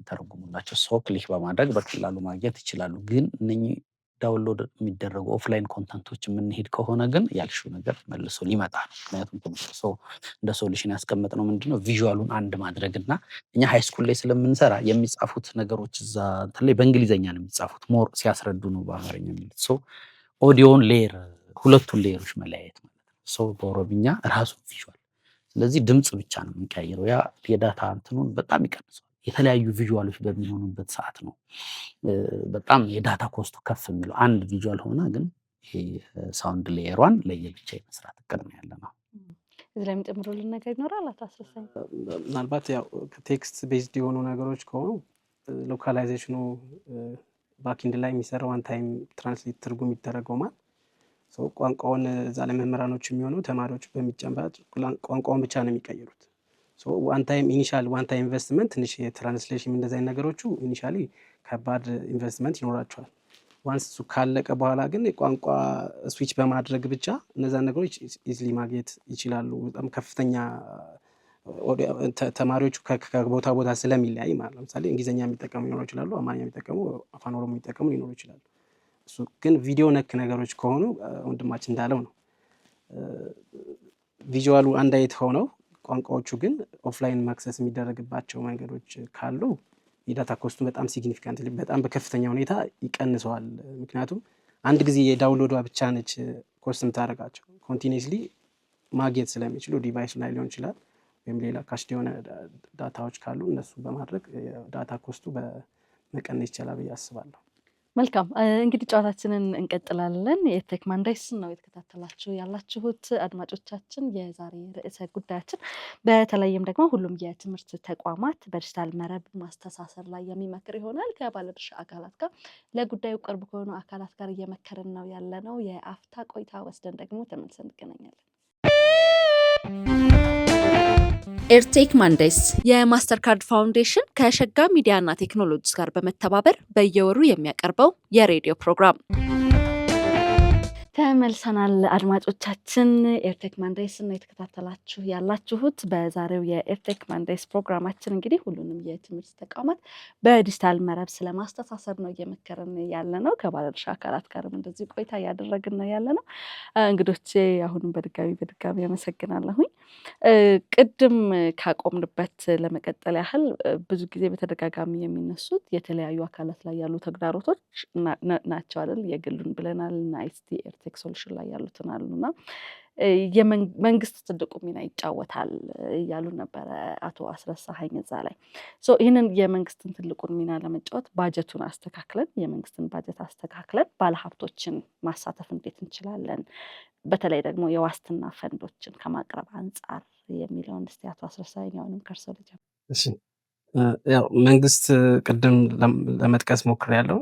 ተረጉሙላቸው ክሊክ በማድረግ በቀላሉ ማግኘት ይችላሉ። ግን እነኚህ ዳውንሎድ የሚደረጉ ኦፍላይን ኮንተንቶች የምንሄድ ከሆነ ግን ያልሽው ነገር መልሶ ሊመጣ ነው። ምክንያቱም እንደ ሶሉሽን ያስቀመጥነው ምንድነው ቪዥዋሉን አንድ ማድረግና እኛ ሃይስኩል ላይ ስለምንሰራ የሚጻፉት ነገሮች እዛ ላይ በእንግሊዘኛ ነው የሚጻፉት፣ ሞር ሲያስረዱ ነው በአማርኛ የሚሉት። ኦዲዮን ሌየር 2ቱን ሌየሮች መለያየት ማለት ነው። በኦሮምኛ ራሱ ቪዥዋል፣ ስለዚህ ድምጽ ብቻ ነው የሚቀያየረው። ያ የዳታ እንትኑን በጣም ይቀንሳል። የተለያዩ ቪዥዋሎች በሚሆኑበት ሰዓት ነው በጣም የዳታ ኮስቱ ከፍ የሚለው። አንድ ቪዥዋል ሆነ ግን ይሄ ሳውንድ ሌየሯን ለየብቻ የመስራት እቅድ ነው ያለነው። እዚህ ላይ የሚጨምሩልን ነገር ይኖራል? አታስረሳኝ። ምናልባት ያው ቴክስት ቤዝድ የሆኑ ነገሮች ከሆኑ ሎካላይዜሽኑ ባክኢንድ ላይ የሚሰራው ዋን ታይም ትራንስሌት ትርጉም ይደረገው ማለት ቋንቋውን እዛ ላይ መምህራኖች የሚሆኑ ተማሪዎች በሚጨምባት ቋንቋውን ብቻ ነው የሚቀይሩት። ዋን ታይም ኢንቨስትመንት ትንሽ የትራንስሌሽን እንደዚህ አይነት ነገሮቹ ኢኒሻሊ ከባድ ኢንቨስትመንት ይኖራቸዋል። ዋንስ እሱ ካለቀ በኋላ ግን ቋንቋ ስዊች በማድረግ ብቻ እነዛን ነገሮች ኢዝሊ ማግኘት ይችላሉ። በጣም ከፍተኛ ተማሪዎቹ ከቦታ ቦታ ስለሚለያይ ማለት ለምሳሌ እንግሊዝኛ የሚጠቀሙ ሊኖሩ ይችላሉ፣ አማርኛ የሚጠቀሙ፣ አፋን ኦሮሞ የሚጠቀሙ ሊኖሩ ይችላሉ። እሱ ግን ቪዲዮ ነክ ነገሮች ከሆኑ ወንድማችን እንዳለው ነው ቪዥዋሉ አንድ አይነት ሆነው ቋንቋዎቹ ግን ኦፍላይን ማክሰስ የሚደረግባቸው መንገዶች ካሉ የዳታ ኮስቱ በጣም ሲግኒፊካንት በጣም በከፍተኛ ሁኔታ ይቀንሰዋል። ምክንያቱም አንድ ጊዜ የዳውንሎዷ ብቻ ነች ኮስት የምታደርጋቸው ኮንቲኒስሊ ማግኘት ስለሚችሉ ዲቫይስ ላይ ሊሆን ይችላል ወይም ሌላ ካሽድ የሆነ ዳታዎች ካሉ እነሱ በማድረግ ዳታ ኮስቱ በመቀነስ ይቻላል ብዬ አስባለሁ። መልካም እንግዲህ ጨዋታችንን እንቀጥላለን። የቴክ ማንዳይስን ነው የተከታተላችሁ ያላችሁት አድማጮቻችን። የዛሬ ርዕሰ ጉዳያችን በተለይም ደግሞ ሁሉም የትምህርት ተቋማት በዲጂታል መረብ ማስተሳሰር ላይ የሚመክር ይሆናል። ከባለድርሻ አካላት ጋር ለጉዳዩ ቅርብ ከሆኑ አካላት ጋር እየመከርን ነው ያለነው። የአፍታ ቆይታ ወስደን ደግሞ ተመልሰን እንገናኛለን። ኤርቴክ ማንዳይስ የማስተር ካርድ ፋውንዴሽን ከሸጋ ሚዲያና ቴክኖሎጂስ ጋር በመተባበር በየወሩ የሚያቀርበው የሬዲዮ ፕሮግራም ተመልሰናል። አድማጮቻችን ኤርቴክ ማንዳይስ ነው የተከታተላችሁ ያላችሁት። በዛሬው የኤርቴክ ማንዳይስ ፕሮግራማችን እንግዲህ ሁሉንም የትምህርት ተቋማት በዲጂታል መረብ ስለማስተሳሰር ነው እየመከርን ያለ ነው። ከባለድርሻ አካላት ጋርም እንደዚህ ቆይታ እያደረግን ነው ያለ ነው። እንግዶቼ አሁንም በድጋሚ አመሰግናለሁኝ። ቅድም ካቆምንበት ለመቀጠል ያህል ብዙ ጊዜ በተደጋጋሚ የሚነሱት የተለያዩ አካላት ላይ ያሉ ተግዳሮቶች ናቸው አይደል? የግሉን ብለናል እና አይሲቲ ኤርቴክ ሶሉሽን ላይ ያሉትን አሉና የመንግስት ትልቁ ሚና ይጫወታል እያሉ ነበረ አቶ አስረሳኸኝ እዛ ላይ። ይህንን የመንግስትን ትልቁን ሚና ለመጫወት ባጀቱን አስተካክለን የመንግስትን ባጀት አስተካክለን ባለሀብቶችን ማሳተፍ እንዴት እንችላለን፣ በተለይ ደግሞ የዋስትና ፈንዶችን ከማቅረብ አንጻር የሚለውን እስቲ አቶ አስረሳኸኝ አሁንም ከርሰው ልጀምር። እሺ ያው መንግስት ቅድም ለመጥቀስ ሞክሬያለሁ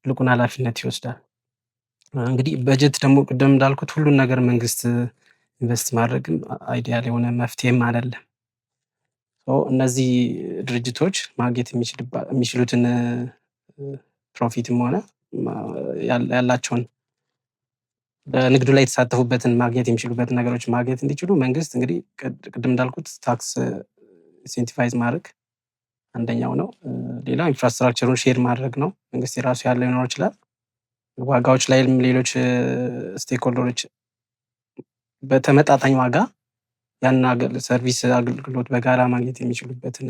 ትልቁን ኃላፊነት ይወስዳል። እንግዲህ በጀት ደግሞ ቅድም እንዳልኩት ሁሉን ነገር መንግስት ኢንቨስት ማድረግም አይዲያል የሆነ መፍትሄም አይደለም። እነዚህ ድርጅቶች ማግኘት የሚችሉትን ፕሮፊትም ሆነ ያላቸውን በንግዱ ላይ የተሳተፉበትን ማግኘት የሚችሉበትን ነገሮች ማግኘት እንዲችሉ መንግስት እንግዲህ ቅድም እንዳልኩት ታክስ ኢንሴንቲቫይዝ ማድረግ አንደኛው ነው። ሌላው ኢንፍራስትራክቸሩን ሼር ማድረግ ነው። መንግስት የራሱ ያለው ሊኖር ይችላል። ዋጋዎች ላይ ሌሎች ስቴክሆልደሮች በተመጣጣኝ ዋጋ ያን ሰርቪስ አገልግሎት በጋራ ማግኘት የሚችሉበትን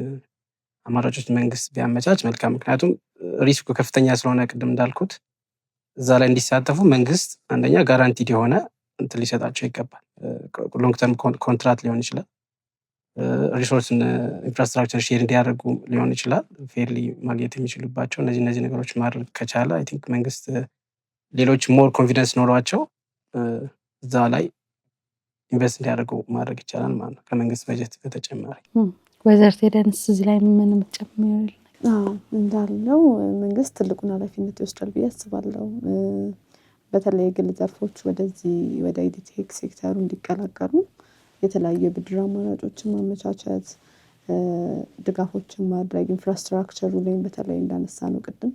አማራጮች መንግስት ቢያመቻች መልካም። ምክንያቱም ሪስኩ ከፍተኛ ስለሆነ ቅድም እንዳልኩት እዛ ላይ እንዲሳተፉ መንግስት አንደኛ ጋራንቲድ የሆነ እንትን ሊሰጣቸው ይገባል። ሎንግ ተርም ኮንትራት ሊሆን ይችላል። ሪሶርስን ኢንፍራስትራክቸር ሼር እንዲያደርጉ ሊሆን ይችላል። ፌርሊ ማግኘት የሚችሉባቸው እነዚህ ነገሮች ማድረግ ከቻለ አይ ቲንክ መንግስት ሌሎች ሞር ኮንፊደንስ ኖሯቸው እዛ ላይ ኢንቨስት እንዲያደርጉ ማድረግ ይቻላል ማለት ነው ከመንግስት በጀት በተጨማሪ። ወይዘሪት ኤደንስ እዚህ ላይ ምን የምትጨምሪው? እንዳለው መንግስት ትልቁን ኃላፊነት ይወስዳል ብዬ አስባለሁ። በተለይ የግል ዘርፎች ወደዚህ ወደ ኢዲቴክ ሴክተሩ እንዲቀላቀሉ የተለያዩ የብድር አማራጮችን ማመቻቸት፣ ድጋፎችን ማድረግ፣ ኢንፍራስትራክቸሩ ላይ በተለይ እንዳነሳ ነው ቅድም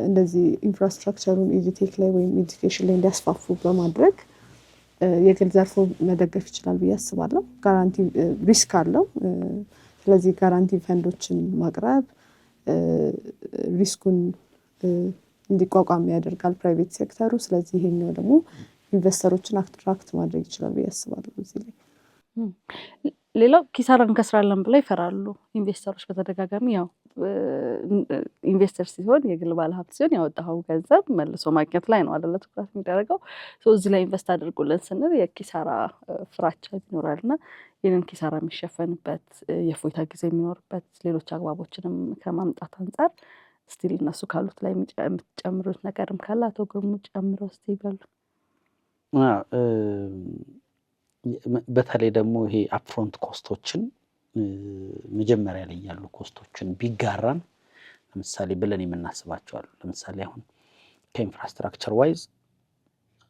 እንደዚህ ኢንፍራስትራክቸሩን ኢዲቴክ ላይ ወይም ኤዱኬሽን ላይ እንዲያስፋፉ በማድረግ የግል ዘርፉ መደገፍ ይችላል ብዬ አስባለሁ። ጋራንቲ ሪስክ አለው። ስለዚህ ጋራንቲ ፈንዶችን ማቅረብ ሪስኩን እንዲቋቋም ያደርጋል ፕራይቬት ሴክተሩ። ስለዚህ ይሄኛው ደግሞ ኢንቨስተሮችን አትራክት ማድረግ ይችላል ብዬ አስባለሁ እዚህ ላይ። ሌላው ኪሳራ እንከስራለን ብለው ይፈራሉ ኢንቨስተሮች በተደጋጋሚ። ያው ኢንቨስተር ሲሆን የግል ባለሀብት ሲሆን ያወጣው ገንዘብ መልሶ ማግኘት ላይ ነው አይደለ ትኩረት የሚደረገው። እዚህ ላይ ኢንቨስት አድርጉልን ስንል የኪሳራ ፍራቻ ይኖራልና ይህንን ኪሳራ የሚሸፈንበት የፎይታ ጊዜ የሚኖርበት ሌሎች አግባቦችንም ከማምጣት አንጻር ስቲል እነሱ ካሉት ላይ የምትጨምሩት ነገርም ካለ አቶ ግርሙ ጨምረው እስቲ ይበሉ። በተለይ ደግሞ ይሄ አፕፍሮንት ኮስቶችን መጀመሪያ ላይ ያሉ ኮስቶችን ቢጋራን ለምሳሌ ብለን የምናስባቸው አሉ። ለምሳሌ አሁን ከኢንፍራስትራክቸር ዋይዝ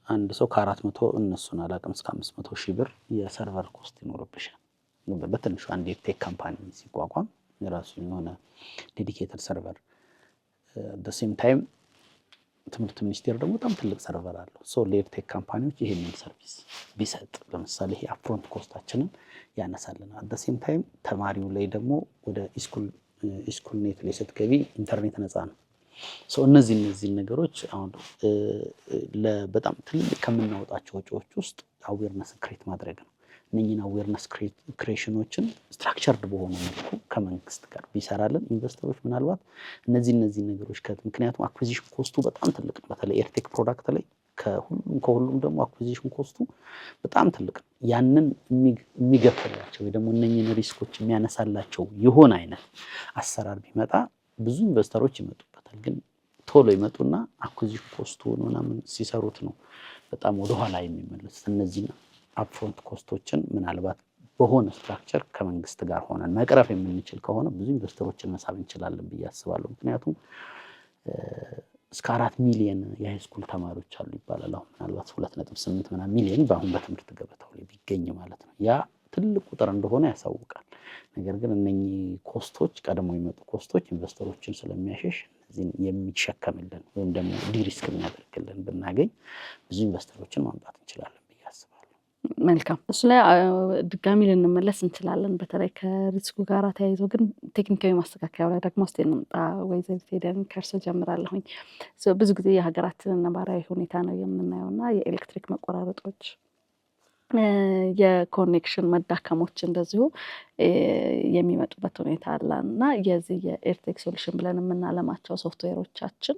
አንድ ሰው ከ400 እነሱን አላቅም እስከ 500 ሺህ ብር የሰርቨር ኮስት ይኖርብሻል። በትንሹ አንድ ቴክ ካምፓኒ ሲቋቋም የራሱ የሆነ ዴዲኬትድ ሰርቨር ሴም ታይም ትምህርት ሚኒስቴር ደግሞ በጣም ትልቅ ሰርቨር አለው። ለኤርቴክ ካምፓኒዎች ይሄንን ሰርቪስ ቢሰጥ ለምሳሌ ይሄ አፕፍሮንት ኮስታችንን ያነሳልናል። ሴም ታይም ተማሪው ላይ ደግሞ ወደ ኢስኩል ኔት ላይ ስትገቢ ኢንተርኔት ነፃ ነው። እነዚህ ነገሮች አሁን በጣም ትልቅ ከምናወጣቸው ወጪዎች ውስጥ አዌርነስ ክሬት ማድረግ ነው። እነኝህን አዌርነስ ክሬሽኖችን ስትራክቸርድ በሆነ መልኩ ከመንግስት ጋር ቢሰራልን ኢንቨስተሮች ምናልባት እነዚህ ነገሮች ምክንያቱም አኩዚሽን ኮስቱ በጣም ትልቅ ነው። በተለይ ኤርቴክ ፕሮዳክት ላይ ከሁሉም ደግሞ አኩዚሽን ኮስቱ በጣም ትልቅ ነው። ያንን የሚገፍላቸው ወይ ደግሞ እነኝህን ሪስኮች የሚያነሳላቸው የሆነ አይነት አሰራር ቢመጣ ብዙ ኢንቨስተሮች ይመጡበታል። ግን ቶሎ ይመጡና አኩዚሽን ኮስቱ ምናምን ሲሰሩት ነው በጣም ወደኋላ የሚመለሱት። እነዚህ አፕፍሮንት ኮስቶችን ምናልባት በሆነ ስትራክቸር ከመንግስት ጋር ሆነን መቅረፍ የምንችል ከሆነ ብዙ ኢንቨስተሮችን መሳብ እንችላለን ብዬ አስባለሁ። ምክንያቱም እስከ 4 ሚሊዮን የሃይስኩል ተማሪዎች አሉ ይባላል። አሁን ምናልባት 2.8 ምናምን ሚሊዮን በአሁን በትምህርት ገበታው ላይ ቢገኝ ማለት ነው። ያ ትልቅ ቁጥር እንደሆነ ያሳውቃል። ነገር ግን እነኚህ ኮስቶች ቀድሞ የሚመጡ ኮስቶች ኢንቨስተሮችን ስለሚያሸሽ እነዚህን የሚሸከምልን ወይም ደግሞ ዲሪስክ የሚያደርግልን ብናገኝ ብዙ ኢንቨስተሮችን ማምጣት እንችላለን ብዬ አስባለሁ። መልካም፣ እሱ ላይ ድጋሚ ልንመለስ እንችላለን። በተለይ ከሪስኩ ጋር ተያይዞ ግን ቴክኒካዊ ማስተካከያው ላይ ደግሞ እስቲ እንምጣ። ወይዘሪት ሄደን ከእርሶ ጀምራለሁኝ። ብዙ ጊዜ የሀገራችንን ነባራዊ ሁኔታ ነው የምናየው እና የኤሌክትሪክ መቆራረጦች፣ የኮኔክሽን መዳከሞች እንደዚሁ የሚመጡበት ሁኔታ አለ እና የዚህ የኤርቴክ ሶሉሽን ብለን የምናለማቸው ሶፍትዌሮቻችን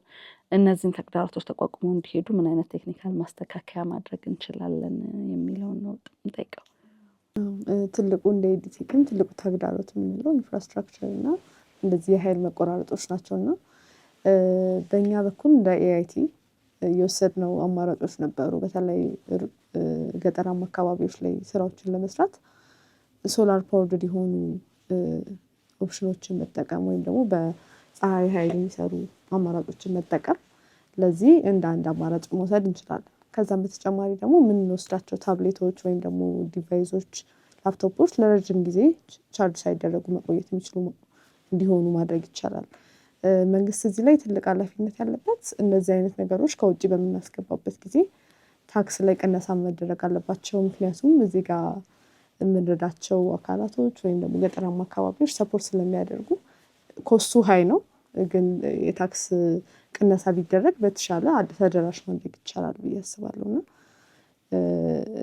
እነዚህን ተግዳሮቶች ተቋቁመው እንዲሄዱ ምን አይነት ቴክኒካል ማስተካከያ ማድረግ እንችላለን የሚለውን ነው የምጠይቀው። ትልቁ እንደ ኤዲቴክም ትልቁ ተግዳሮት የምንለው ኢንፍራስትራክቸር እና እንደዚህ የኃይል መቆራረጦች ናቸው እና በእኛ በኩል እንደ ኤአይቲ የወሰድነው አማራጮች ነበሩ። በተለይ ገጠራማ አካባቢዎች ላይ ስራዎችን ለመስራት ሶላር ፓወርድ የሆኑ ኦፕሽኖችን መጠቀም ወይም ደግሞ በፀሐይ ኃይል የሚሰሩ አማራጮችን መጠቀም ለዚህ እንደ አንድ አማራጭ መውሰድ እንችላለን። ከዛም በተጨማሪ ደግሞ የምንወስዳቸው ታብሌቶች ወይም ደግሞ ዲቫይሶች፣ ላፕቶፖች ለረጅም ጊዜ ቻርጅ ሳይደረጉ መቆየት የሚችሉ እንዲሆኑ ማድረግ ይቻላል። መንግስት እዚህ ላይ ትልቅ ኃላፊነት ያለበት እነዚህ አይነት ነገሮች ከውጭ በምናስገባበት ጊዜ ታክስ ላይ ቅነሳ መደረግ አለባቸው። ምክንያቱም እዚህ ጋር የምንረዳቸው አካላቶች ወይም ደግሞ ገጠራማ አካባቢዎች ሰፖርት ስለሚያደርጉ ኮስቱ ሀይ ነው፣ ግን የታክስ ቅነሳ ቢደረግ በተሻለ ተደራሽ ማድረግ ይቻላል ብዬ አስባለሁ እና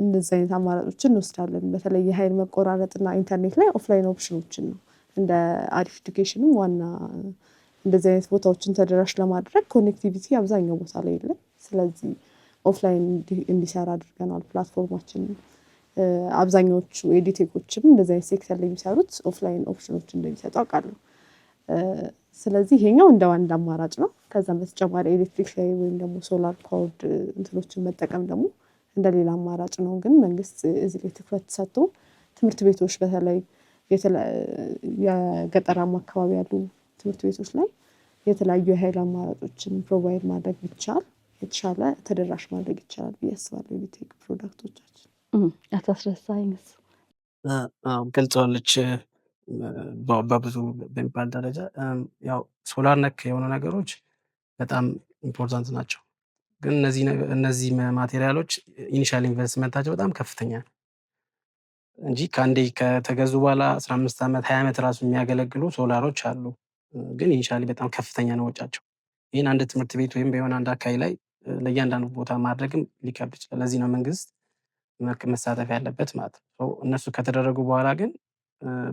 እንደዚህ አይነት አማራጮችን እንወስዳለን። በተለይ የኃይል መቆራረጥና ኢንተርኔት ላይ ኦፍላይን ኦፕሽኖችን ነው እንደ አሪፍ ኤዱኬሽንም ዋና እንደዚህ አይነት ቦታዎችን ተደራሽ ለማድረግ ኮኔክቲቪቲ አብዛኛው ቦታ ላይ የለም። ስለዚህ ኦፍላይን እንዲሰራ አድርገናል ፕላትፎርማችን። አብዛኛዎቹ ኤዲቴኮችም እንደዚህ አይነት ሴክተር ላይ የሚሰሩት ኦፍላይን ኦፕሽኖች እንደሚሰጡ አውቃለሁ። ስለዚህ ይሄኛው እንደ አንድ አማራጭ ነው። ከዛም በተጨማሪ ኤሌክትሪክ ላይ ወይም ደግሞ ሶላር ፓወርድ እንትኖችን መጠቀም ደግሞ እንደ ሌላ አማራጭ ነው። ግን መንግስት እዚህ ላይ ትኩረት ሰጥቶ ትምህርት ቤቶች በተለይ የገጠራማ አካባቢ ያሉ ትምህርት ቤቶች ላይ የተለያዩ የኃይል አማራጮችን ፕሮቫይድ ማድረግ ቢቻል የተሻለ ተደራሽ ማድረግ ይቻላል ብዬ አስባለሁ። የቴክ ፕሮዳክቶቻችን አታስረሳኝስ? ገልጸዋለች በብዙ በሚባል ደረጃ። ያው ሶላር ነክ የሆኑ ነገሮች በጣም ኢምፖርታንት ናቸው። ግን እነዚህ ማቴሪያሎች ኢኒሻል ኢንቨስትመንታቸው በጣም ከፍተኛ ነው እንጂ ከአንዴ ከተገዙ በኋላ 15 ዓመት 20 ዓመት ራሱ የሚያገለግሉ ሶላሮች አሉ። ግን ኢኒሻሊ በጣም ከፍተኛ ነው ወጫቸው። ይህን አንድ ትምህርት ቤት ወይም በሆነ አንድ አካባቢ ላይ ለእያንዳንዱ ቦታ ማድረግም ሊከብድ ይችላል። ለዚህ ነው መንግስት መሳተፍ ያለበት ማለት ነው። እነሱ ከተደረጉ በኋላ ግን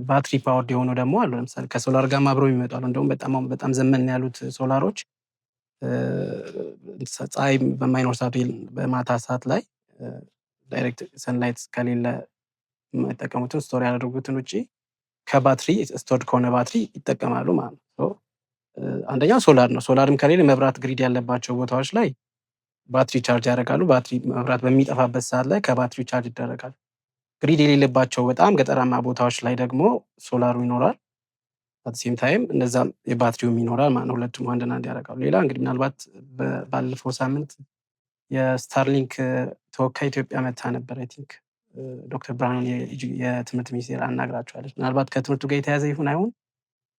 ባትሪ ፓወርድ የሆኑ ደግሞ አሉ። ለምሳሌ ከሶላር ጋር አብረው ይመጣሉ። እንደውም በጣም ዘመን ያሉት ሶላሮች ፀሐይ በማይኖር ሰዓት በማታ ሰዓት ላይ ዳይሬክት ሰንላይት ከሌለ የማይጠቀሙትን ስቶር ያደረጉትን ውጭ ከባትሪ ስቶርድ ከሆነ ባትሪ ይጠቀማሉ ማለት ነው። አንደኛው ሶላር ነው። ሶላርም ከሌለ መብራት ግሪድ ያለባቸው ቦታዎች ላይ ባትሪ ቻርጅ ያደርጋሉ። ባትሪ መብራት በሚጠፋበት ሰዓት ላይ ከባትሪ ቻርጅ ይደረጋል። ግሪድ የሌለባቸው በጣም ገጠራማ ቦታዎች ላይ ደግሞ ሶላሩ ይኖራል። አትሴም ታይም እነዛም የባትሪውም ይኖራል ማለት ነው። ሁለቱም አንድና አንድ ያደርጋሉ። ሌላ እንግዲህ ምናልባት ባለፈው ሳምንት የስታርሊንክ ተወካይ ኢትዮጵያ መታ ነበር። አይ ቲንክ ዶክተር ብርሃኑን የትምህርት ሚኒስቴር አናግራቸዋለች። ምናልባት ከትምህርቱ ጋር የተያዘ ይሁን አይሁን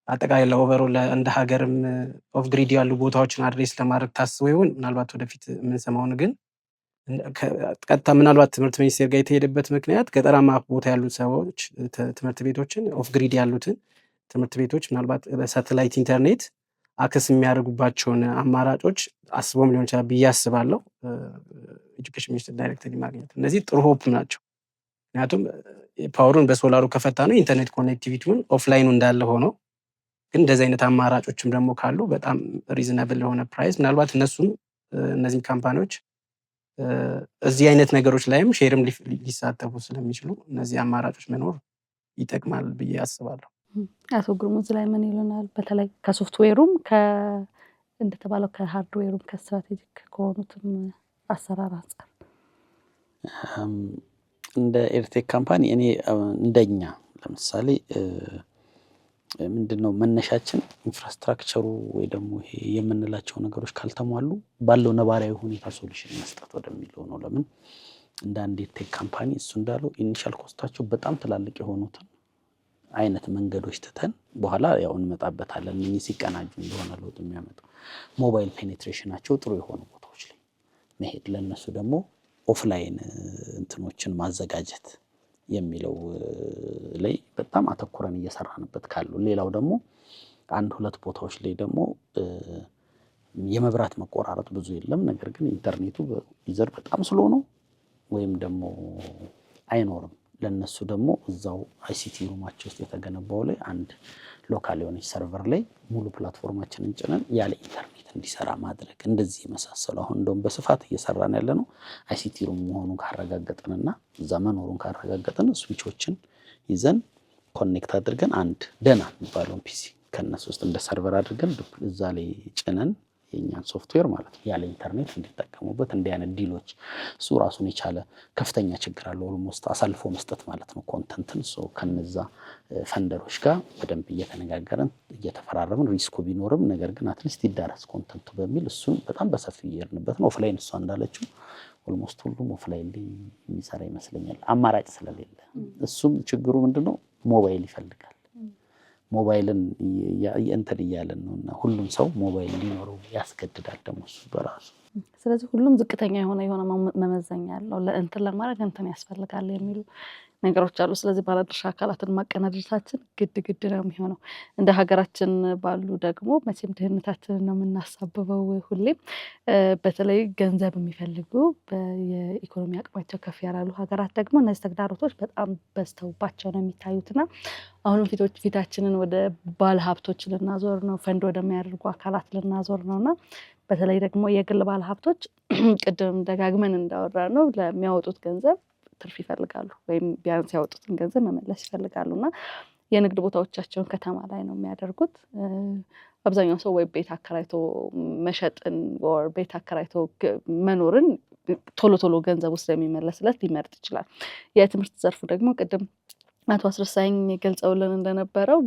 አጠቃላይ ለኦቨሮል እንደ ሀገርም ኦፍ ግሪድ ያሉ ቦታዎችን አድሬስ ለማድረግ ታስቦ ይሁን ምናልባት ወደፊት የምንሰማውን ግን ቀጥታ ምናልባት ትምህርት ሚኒስቴር ጋር የተሄደበት ምክንያት ገጠራማ ቦታ ያሉ ሰዎች ትምህርት ቤቶችን ኦፍ ግሪድ ያሉትን ትምህርት ቤቶች ምናልባት በሳተላይት ኢንተርኔት አክሰስ የሚያደርጉባቸውን አማራጮች አስቦም ሊሆን ይችላል ብዬ አስባለሁ። ኤጁኬሽን ሚኒስቴር ዳይሬክተር ማግኘት እነዚህ ጥሩ ሆፕ ናቸው። ምክንያቱም ፓወሩን በሶላሩ ከፈታ ነው ኢንተርኔት ኮኔክቲቪቲውን ኦፍላይኑ እንዳለ ሆኖ ግን እንደዚህ አይነት አማራጮችም ደግሞ ካሉ በጣም ሪዝናብል የሆነ ፕራይስ ምናልባት እነሱም እነዚህ ካምፓኒዎች እዚህ አይነት ነገሮች ላይም ሼርም ሊሳተፉ ስለሚችሉ እነዚህ አማራጮች መኖር ይጠቅማል ብዬ አስባለሁ። አቶ ግርሙዝ ላይ ምን ይሉናል? በተለይ ከሶፍትዌሩም እንደተባለው ከሃርድዌሩም ከስትራቴጂክ ከሆኑትም አሰራር አንጻር እንደ ኤርቴክ ካምፓኒ እኔ እንደኛ ለምሳሌ ምንድነው መነሻችን ኢንፍራስትራክቸሩ ወይ ደግሞ ይሄ የምንላቸው ነገሮች ካልተሟሉ ባለው ነባራዊ ሁኔታ ሶሉሽን መስጠት ወደሚለው ነው። ለምን እንደ አንድ ኤርቴክ ካምፓኒ እሱ እንዳለው ኢኒሻል ኮስታቸው በጣም ትላልቅ የሆኑትን አይነት መንገዶች ትተን በኋላ ያው እንመጣበታለን ምን ሲቀናጁ እንደሆነ ለውጥ የሚያመጣው ሞባይል ፔኔትሬሽናቸው ጥሩ የሆኑ ቦታዎች ላይ መሄድ ለነሱ ደግሞ ኦፍላይን እንትኖችን ማዘጋጀት የሚለው ላይ በጣም አተኩረን እየሰራንበት ካሉ ሌላው ደግሞ አንድ ሁለት ቦታዎች ላይ ደግሞ የመብራት መቆራረጥ ብዙ የለም። ነገር ግን ኢንተርኔቱ ይዘር በጣም ስሎ ነው ወይም ደግሞ አይኖርም። ለነሱ ደግሞ እዛው አይሲቲ ሩማቸው ውስጥ የተገነባው ላይ አንድ ሎካል የሆነ ሰርቨር ላይ ሙሉ ፕላትፎርማችንን ጭነን ያለ ኢንተርኔት እንዲሰራ ማድረግ እንደዚህ መሳሰሉ አሁን እንደውም በስፋት እየሰራን ያለነው አይሲቲ ሩም መሆኑን ካረጋገጥንና እዛ መኖሩን ካረጋገጥን ስዊቾችን ይዘን ኮኔክት አድርገን አንድ ደና የሚባለውን ፒሲ ከነሱ ውስጥ እንደ ሰርቨር አድርገን እዛ ላይ ጭነን የኛን ሶፍትዌር ማለት ነው ያለ ኢንተርኔት እንዲጠቀሙበት እንዲያነ ዲሎች እሱ ራሱን የቻለ ከፍተኛ ችግር አለው። ኦልሞስት አሳልፎ መስጠት ማለት ነው ኮንተንትን ከነዛ ፈንደሮች ጋር በደንብ እየተነጋገረን እየተፈራረምን ሪስኩ ቢኖርም ነገር ግን አትሊስት ይዳረስ ኮንተንቱ በሚል እሱን በጣም በሰፊው እየሄድንበት ነው። ኦፍላይን እሷ እንዳለችው ኦልሞስት ሁሉም ኦፍላይን ላይ የሚሰራ ይመስለኛል አማራጭ ስለሌለ። እሱም ችግሩ ምንድነው ሞባይል ይፈልጋል። ሞባይልን እንትን እያለን ነውና ሁሉም ሰው ሞባይል ሊኖረው ያስገድዳል ደግሞ እሱ በራሱ። ስለዚህ ሁሉም ዝቅተኛ የሆነ መመዘኛ ያለው ለእንትን ለማድረግ እንትን ያስፈልጋል የሚሉ ነገሮች አሉ። ስለዚህ ባለድርሻ አካላትን ማቀናጀታችን ግድ ነው የሚሆነው። እንደ ሀገራችን ባሉ ደግሞ መቼም ድህነታችንን ነው የምናሳብበው ሁሌም። በተለይ ገንዘብ የሚፈልጉ የኢኮኖሚ አቅማቸው ከፍ ያላሉ ሀገራት ደግሞ እነዚህ ተግዳሮቶች በጣም በዝተውባቸው ነው የሚታዩትና አሁንም ፊታችንን ወደ ባለ ሀብቶች ልናዞር ነው፣ ፈንድ ወደሚያደርጉ አካላት ልናዞር ነውና በተለይ ደግሞ የግል ባለ ሀብቶች ቅድም ደጋግመን እንዳወራ ነው ለሚያወጡት ገንዘብ ትርፍ ይፈልጋሉ ወይም ቢያንስ ያወጡትን ገንዘብ መመለስ ይፈልጋሉና የንግድ ቦታዎቻቸውን ከተማ ላይ ነው የሚያደርጉት። አብዛኛው ሰው ወይ ቤት አከራይቶ መሸጥን ወይ ቤት አከራይቶ መኖርን ቶሎ ገንዘቡ ስለሚመለስለት ሊመርጥ ይችላል። የትምህርት ዘርፉ ደግሞ ቅድም አቶ አስረሳኝ ገልጸውልን እንደነበረው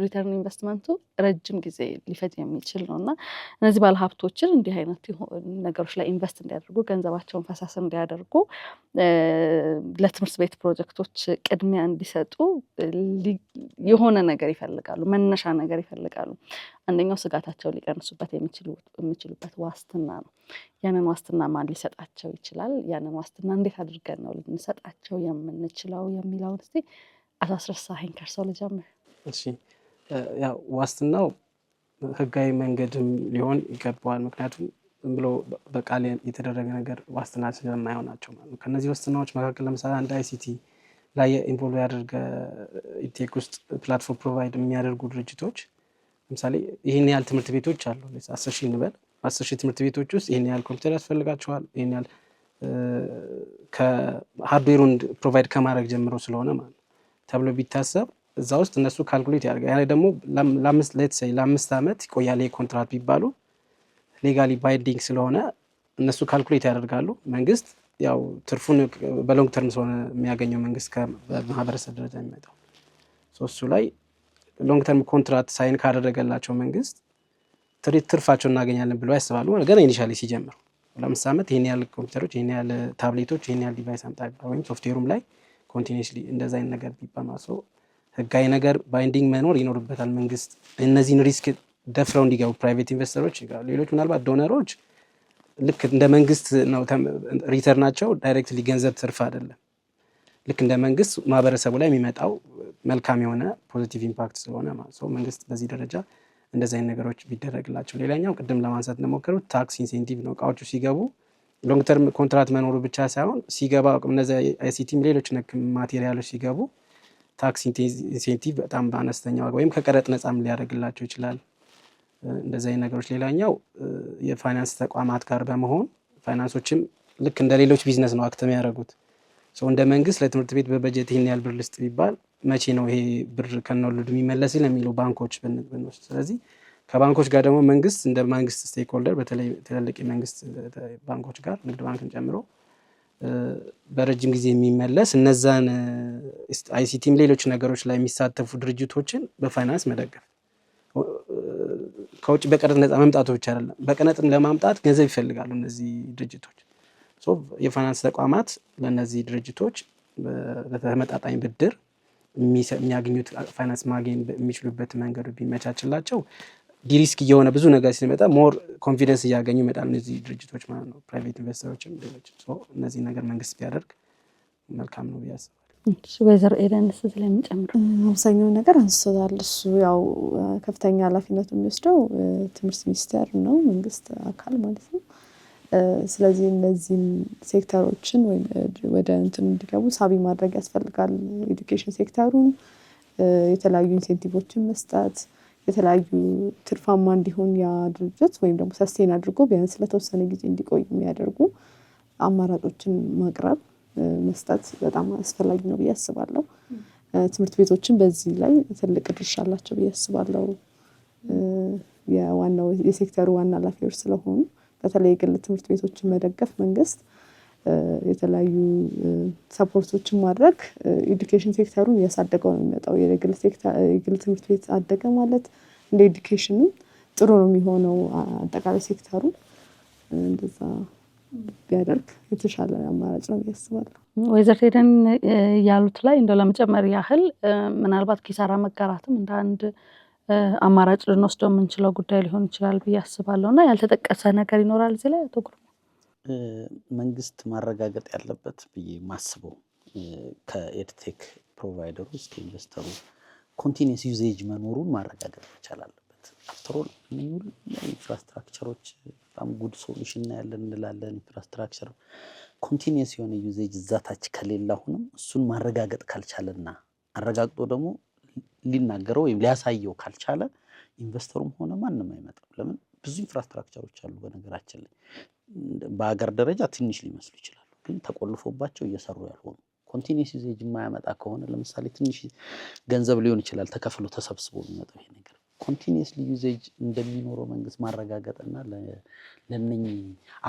ሪተርን ኢንቨስትመንቱ ረጅም ጊዜ ሊፈጅ የሚችል ነውና እነዚህ ባለሀብቶችን እንዲህ አይነት ነገሮች ላይ ኢንቨስት እንዲያደርጉ ገንዘባቸውን ፈሳስ እንዲያደርጉ ለትምህርት ቤት ፕሮጀክቶች ቅድሚያ እንዲሰጡ የሆነ ነገር ይፈልጋሉ፣ መነሻ ነገር ይፈልጋሉ። አንደኛው ስጋታቸው ሊቀንሱበት የሚችሉበት ዋስትና ነው። ያንን ዋስትና ማን ሊሰጣቸው ይችላል? ያንን ዋስትና እንዴት አድርገን ነው ልንሰጣቸው የምንችለው የሚለውን እስቲ አቶ አስረሳኸኝ ከርሰው ልጀምር። እሺ፣ ያው ዋስትናው ህጋዊ መንገድም ሊሆን ይገባዋል። ምክንያቱም ዝም ብሎ በቃል የተደረገ ነገር ዋስትና ስለማይሆን ናቸው ማለት ነው። ከነዚህ ዋስትናዎች መካከል ለምሳሌ አንድ አይሲቲ ላይ ኢንቮልቭ ያደርገ ኢቴክ ውስጥ ፕላትፎርም ፕሮቫይድ የሚያደርጉ ድርጅቶች ለምሳሌ ይሄን ያህል ትምህርት ቤቶች አሉ 10,000 እንበል 10,000 ትምህርት ቤቶች ውስጥ ይሄን ያህል ኮምፒውተር ያስፈልጋቸዋል። ይሄን ያህል ከሃርድዌሩን ፕሮቫይድ ከማድረግ ጀምሮ ስለሆነ ማለት ተብሎ ቢታሰብ እዛ ውስጥ እነሱ ካልኩሌት ያደርጋል። ያኔ ደግሞ ለ5 ዓመት ይቆያል የኮንትራክት ቢባሉ ሌጋሊ ባይንዲንግ ስለሆነ እነሱ ካልኩሌት ያደርጋሉ። መንግስት ያው ትርፉን በሎንግ ተርም ስለሆነ የሚያገኘው መንግስት ከማህበረሰብ ደረጃ የሚመጣው እሱ ላይ ሎንግ ተርም ኮንትራክት ሳይን ካደረገላቸው መንግስት ትርፋቸው እናገኛለን ብለው ያስባሉ። ገና ኢኒሻሊ ሲጀምሩ ለምሳሌ ዓመት ይሄን ያህል ኮምፒውተሮች ይሄን ያህል ታብሌቶች ይሄን ያህል ዲቫይስ አምጣ ወይም ሶፍትዌሩም ላይ ኮንቲኒዩስሊ እንደዛ አይነት ነገር ቢባማሶ ህጋዊ ነገር ባይንዲንግ መኖር ይኖርበታል። መንግስት እነዚህን ሪስክ ደፍረው እንዲገቡ ፕራይቬት ኢንቨስተሮች ሌሎች ምናልባት ዶነሮች ልክ እንደ መንግስት ነው ሪተርናቸው ዳይሬክትሊ ገንዘብ ትርፍ አይደለም። ልክ እንደ መንግስት ማህበረሰቡ ላይ የሚመጣው መልካም የሆነ ፖዚቲቭ ኢምፓክት ስለሆነ ማለት ነው መንግስት በዚህ ደረጃ እንደዚህ አይነት ነገሮች ቢደረግላቸው። ሌላኛው ቅድም ለማንሳት እንደሞከሩት ታክስ ኢንሴንቲቭ ነው። እቃዎቹ ሲገቡ ሎንግ ተርም ኮንትራት መኖሩ ብቻ ሳይሆን ሲገባ እነዚያ አይሲቲም ሌሎች ነክ ማቴሪያሎች ሲገቡ ታክስ ኢንሴንቲቭ በጣም በአነስተኛ ዋጋ ወይም ከቀረጥ ነፃም ሊያደርግላቸው ይችላል። እንደዚህ አይነት ነገሮች። ሌላኛው የፋይናንስ ተቋማት ጋር በመሆን ፋይናንሶችም ልክ እንደ ሌሎች ቢዝነስ ነው አክት የሚያደርጉት። እንደ መንግስት ለትምህርት ቤት በበጀት ይሄን ያህል ብር ልስጥ ቢባል መቼ ነው ይሄ ብር ከነወለዱ የሚመለስ ለሚለው ባንኮች ብንወስድ፣ ስለዚህ ከባንኮች ጋር ደግሞ መንግስት እንደ መንግስት ስቴክሆልደር በተለይ ትልልቅ የመንግስት ባንኮች ጋር ንግድ ባንክን ጨምሮ በረጅም ጊዜ የሚመለስ እነዛን አይሲቲም ሌሎች ነገሮች ላይ የሚሳተፉ ድርጅቶችን በፋይናንስ መደገፍ። ከውጭ በቀረጥ ነፃ መምጣቱ ብቻ አይደለም፣ በቀረጥም ለማምጣት ገንዘብ ይፈልጋሉ እነዚህ ድርጅቶች። የፋይናንስ ተቋማት ለእነዚህ ድርጅቶች በተመጣጣኝ ብድር የሚያገኙት ፋይናንስ ማግኘት የሚችሉበት መንገዱ ቢመቻችላቸው ዲሪስክ እየሆነ ብዙ ነገር ሲመጣ ሞር ኮንፊደንስ እያገኙ ይመጣል እነዚህ ድርጅቶች ማለት ነው፣ ፕራይቬት ኢንቨስተሮችም ሌሎች። እነዚህ ነገር መንግስት ቢያደርግ መልካም ነው ብዬ አስባለሁ። ወይዘሮ ኤደንስ ስለሚጨምሩ አብዛኛው ነገር አንስቶታል። እሱ ያው ከፍተኛ ኃላፊነቱ የሚወስደው ትምህርት ሚኒስቴር ነው፣ መንግስት አካል ማለት ነው። ስለዚህ እነዚህን ሴክተሮችን ወደ እንትን እንዲገቡ ሳቢ ማድረግ ያስፈልጋል። ኤዱኬሽን ሴክተሩን የተለያዩ ኢንሴንቲቮችን መስጠት፣ የተለያዩ ትርፋማ እንዲሆን ያ ድርጅት ወይም ደግሞ ሰስቴን አድርጎ ቢያንስ ለተወሰነ ጊዜ እንዲቆይ የሚያደርጉ አማራጮችን ማቅረብ መስጠት በጣም አስፈላጊ ነው ብዬ አስባለሁ። ትምህርት ቤቶችን በዚህ ላይ ትልቅ ድርሻ አላቸው ብዬ አስባለሁ። የዋናው የሴክተሩ ዋና ኃላፊዎች ስለሆኑ በተለይ የግል ትምህርት ቤቶችን መደገፍ መንግስት የተለያዩ ሰፖርቶችን ማድረግ ኤዱኬሽን ሴክተሩን እያሳደገው ነው የሚመጣው። የግል ትምህርት ቤት አደገ ማለት እንደ ኤዱኬሽኑ ጥሩ ነው የሚሆነው። አጠቃላይ ሴክተሩ እንደዛ ቢያደርግ የተሻለ አማራጭ ነው ያስባለሁ። ወይዘሮ ኤደን ያሉት ላይ እንደው ለመጨመር ያህል ምናልባት ኪሳራ መጋራትም እንደ አንድ አማራጭ ልንወስደው የምንችለው ጉዳይ ሊሆን ይችላል ብዬ አስባለሁ። እና ያልተጠቀሰ ነገር ይኖራል እዚህ ላይ? አቶ ግርማ መንግስት ማረጋገጥ ያለበት ብዬ ማስበው ከኤድቴክ ፕሮቫይደሩ እስከ ኢንቨስተሩ ኮንቲኒየስ ዩዜጅ መኖሩን ማረጋገጥ ይቻላል። አፍተሮል ኢንፍራስትራክቸሮች በጣም ጉድ ሶሉሽን ያለን እንላለን። ኢንፍራስትራክቸር ኮንቲኒየስ የሆነ ዩዜጅ እዛታች ከሌላ አሁንም እሱን ማረጋገጥ ካልቻለና አረጋግጦ ደግሞ ሊናገረው ወይም ሊያሳየው ካልቻለ ኢንቨስተሩም ሆነ ማንም አይመጣም። ለምን ብዙ ኢንፍራስትራክቸሮች አሉ በነገራችን ላይ በአገር ደረጃ ትንሽ ሊመስሉ ይችላሉ፣ ግን ተቆልፎባቸው እየሰሩ ያልሆኑ ኮንቲኒየስ ዩዜጅ የማያመጣ ከሆነ ለምሳሌ ትንሽ ገንዘብ ሊሆን ይችላል ተከፍሎ ተሰብስቦ የሚመጣው ይሄ ነገር ኮንቲኒየስሊ ዩዜጅ እንደሚኖረው መንግስት ማረጋገጥና ለነኚህ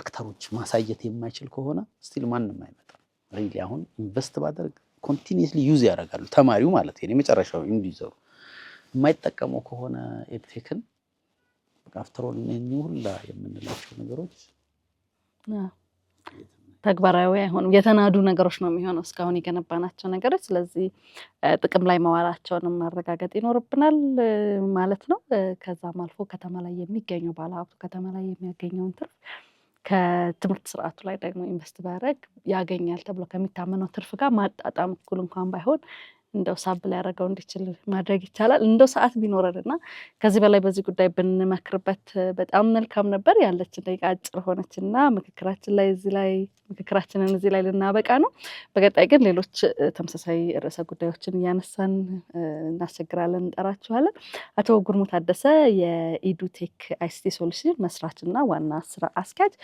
አክተሮች ማሳየት የማይችል ከሆነ ስቲል ማንም አይመጣም። ሪሊ አሁን ኢንቨስት ባደርግ ኮንቲኒየስሊ ዩዝ ያደርጋሉ ተማሪው ማለት ነው። የመጨረሻው ኢንዲዘሩ የማይጠቀመው ከሆነ ኤድቴክን አፍተሮል እነኚህ ሁላ የምንላቸው ነገሮች ተግባራዊ አይሆኑም። የተናዱ ነገሮች ነው የሚሆነው እስካሁን የገነባናቸው ነገሮች። ስለዚህ ጥቅም ላይ መዋላቸውንም ማረጋገጥ ይኖርብናል ማለት ነው። ከዛም አልፎ ከተማ ላይ የሚገኘው ባለሀብቱ ከተማ ላይ የሚያገኘውን ትርፍ ከትምህርት ስርዓቱ ላይ ደግሞ ኢንቨስት ባያደርግ ያገኛል ተብሎ ከሚታመነው ትርፍ ጋር ማጣጣም እኩል እንኳን ባይሆን እንደው ሳብ ሊያደርገው እንዲችል ማድረግ ይቻላል። እንደው ሰዓት ቢኖረንና ከዚህ በላይ በዚህ ጉዳይ ብንመክርበት በጣም መልካም ነበር። ያለችን ደቂቃ አጭር ሆነችና ምክክራችንን እዚህ ላይ ልናበቃ ነው። በቀጣይ ግን ሌሎች ተመሳሳይ ርዕሰ ጉዳዮችን እያነሳን እናስቸግራለን፣ እንጠራችኋለን። አቶ ጉርሙ ታደሰ የኢዱቴክ አይሲቲ ሶሉሽን መስራችና ዋና ስራ አስኪያጅ፣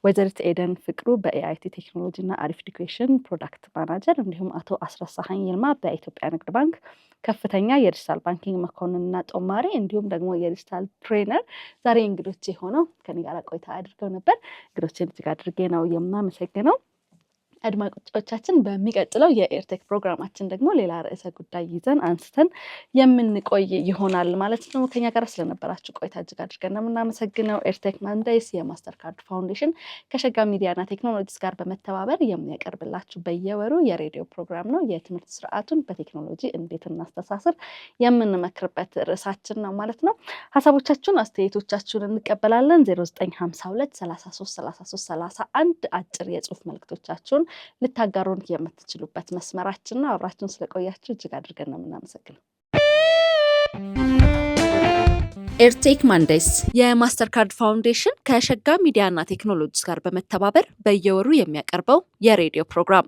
ወይዘሪት ኤደን ፍቅሩ በኤአይቲ ቴክኖሎጂና አሪፍ ኤዱኬሽን ፕሮዳክት ማናጀር፣ እንዲሁም አቶ አስረሳኸኝ ይልማ በኢትዮጵያ ንግድ ባንክ ከፍተኛ የዲጂታል ባንኪንግ መኮንንና ጦማሪ እንዲሁም ደግሞ የዲጂታል ትሬነር ዛሬ እንግዶቼ ሆነው ከኔ ጋር ቆይታ አድርገው ነበር። እንግዶቼን እጅግ አድርጌ ነው የማመሰግነው። አድማጮቻችን በሚቀጥለው የኤርቴክ ፕሮግራማችን ደግሞ ሌላ ርዕሰ ጉዳይ ይዘን አንስተን የምንቆይ ይሆናል ማለት ነው። ከኛ ጋር ስለነበራችሁ ቆይታ እጅግ አድርገን የምናመሰግነው። ኤርቴክ ማንዴይስ የማስተር ካርድ ፋውንዴሽን ከሸጋ ሚዲያና ቴክኖሎጂስ ጋር በመተባበር የሚያቀርብላችሁ በየወሩ የሬዲዮ ፕሮግራም ነው። የትምህርት ስርዓቱን በቴክኖሎጂ እንዴት እናስተሳስር የምንመክርበት ርዕሳችን ነው ማለት ነው። ሀሳቦቻችሁን፣ አስተያየቶቻችሁን እንቀበላለን። 0952 33 33 31 አጭር የጽሁፍ መልእክቶቻችሁን ልታጋሩን የምትችሉበት መስመራችን ነው። አብራችሁን ስለቆያችሁ እጅግ አድርገን ነው የምናመሰግነው። ኤርቴክ ማንዴይስ የማስተር ካርድ ፋውንዴሽን ከሸጋ ሚዲያና ቴክኖሎጂስ ጋር በመተባበር በየወሩ የሚያቀርበው የሬዲዮ ፕሮግራም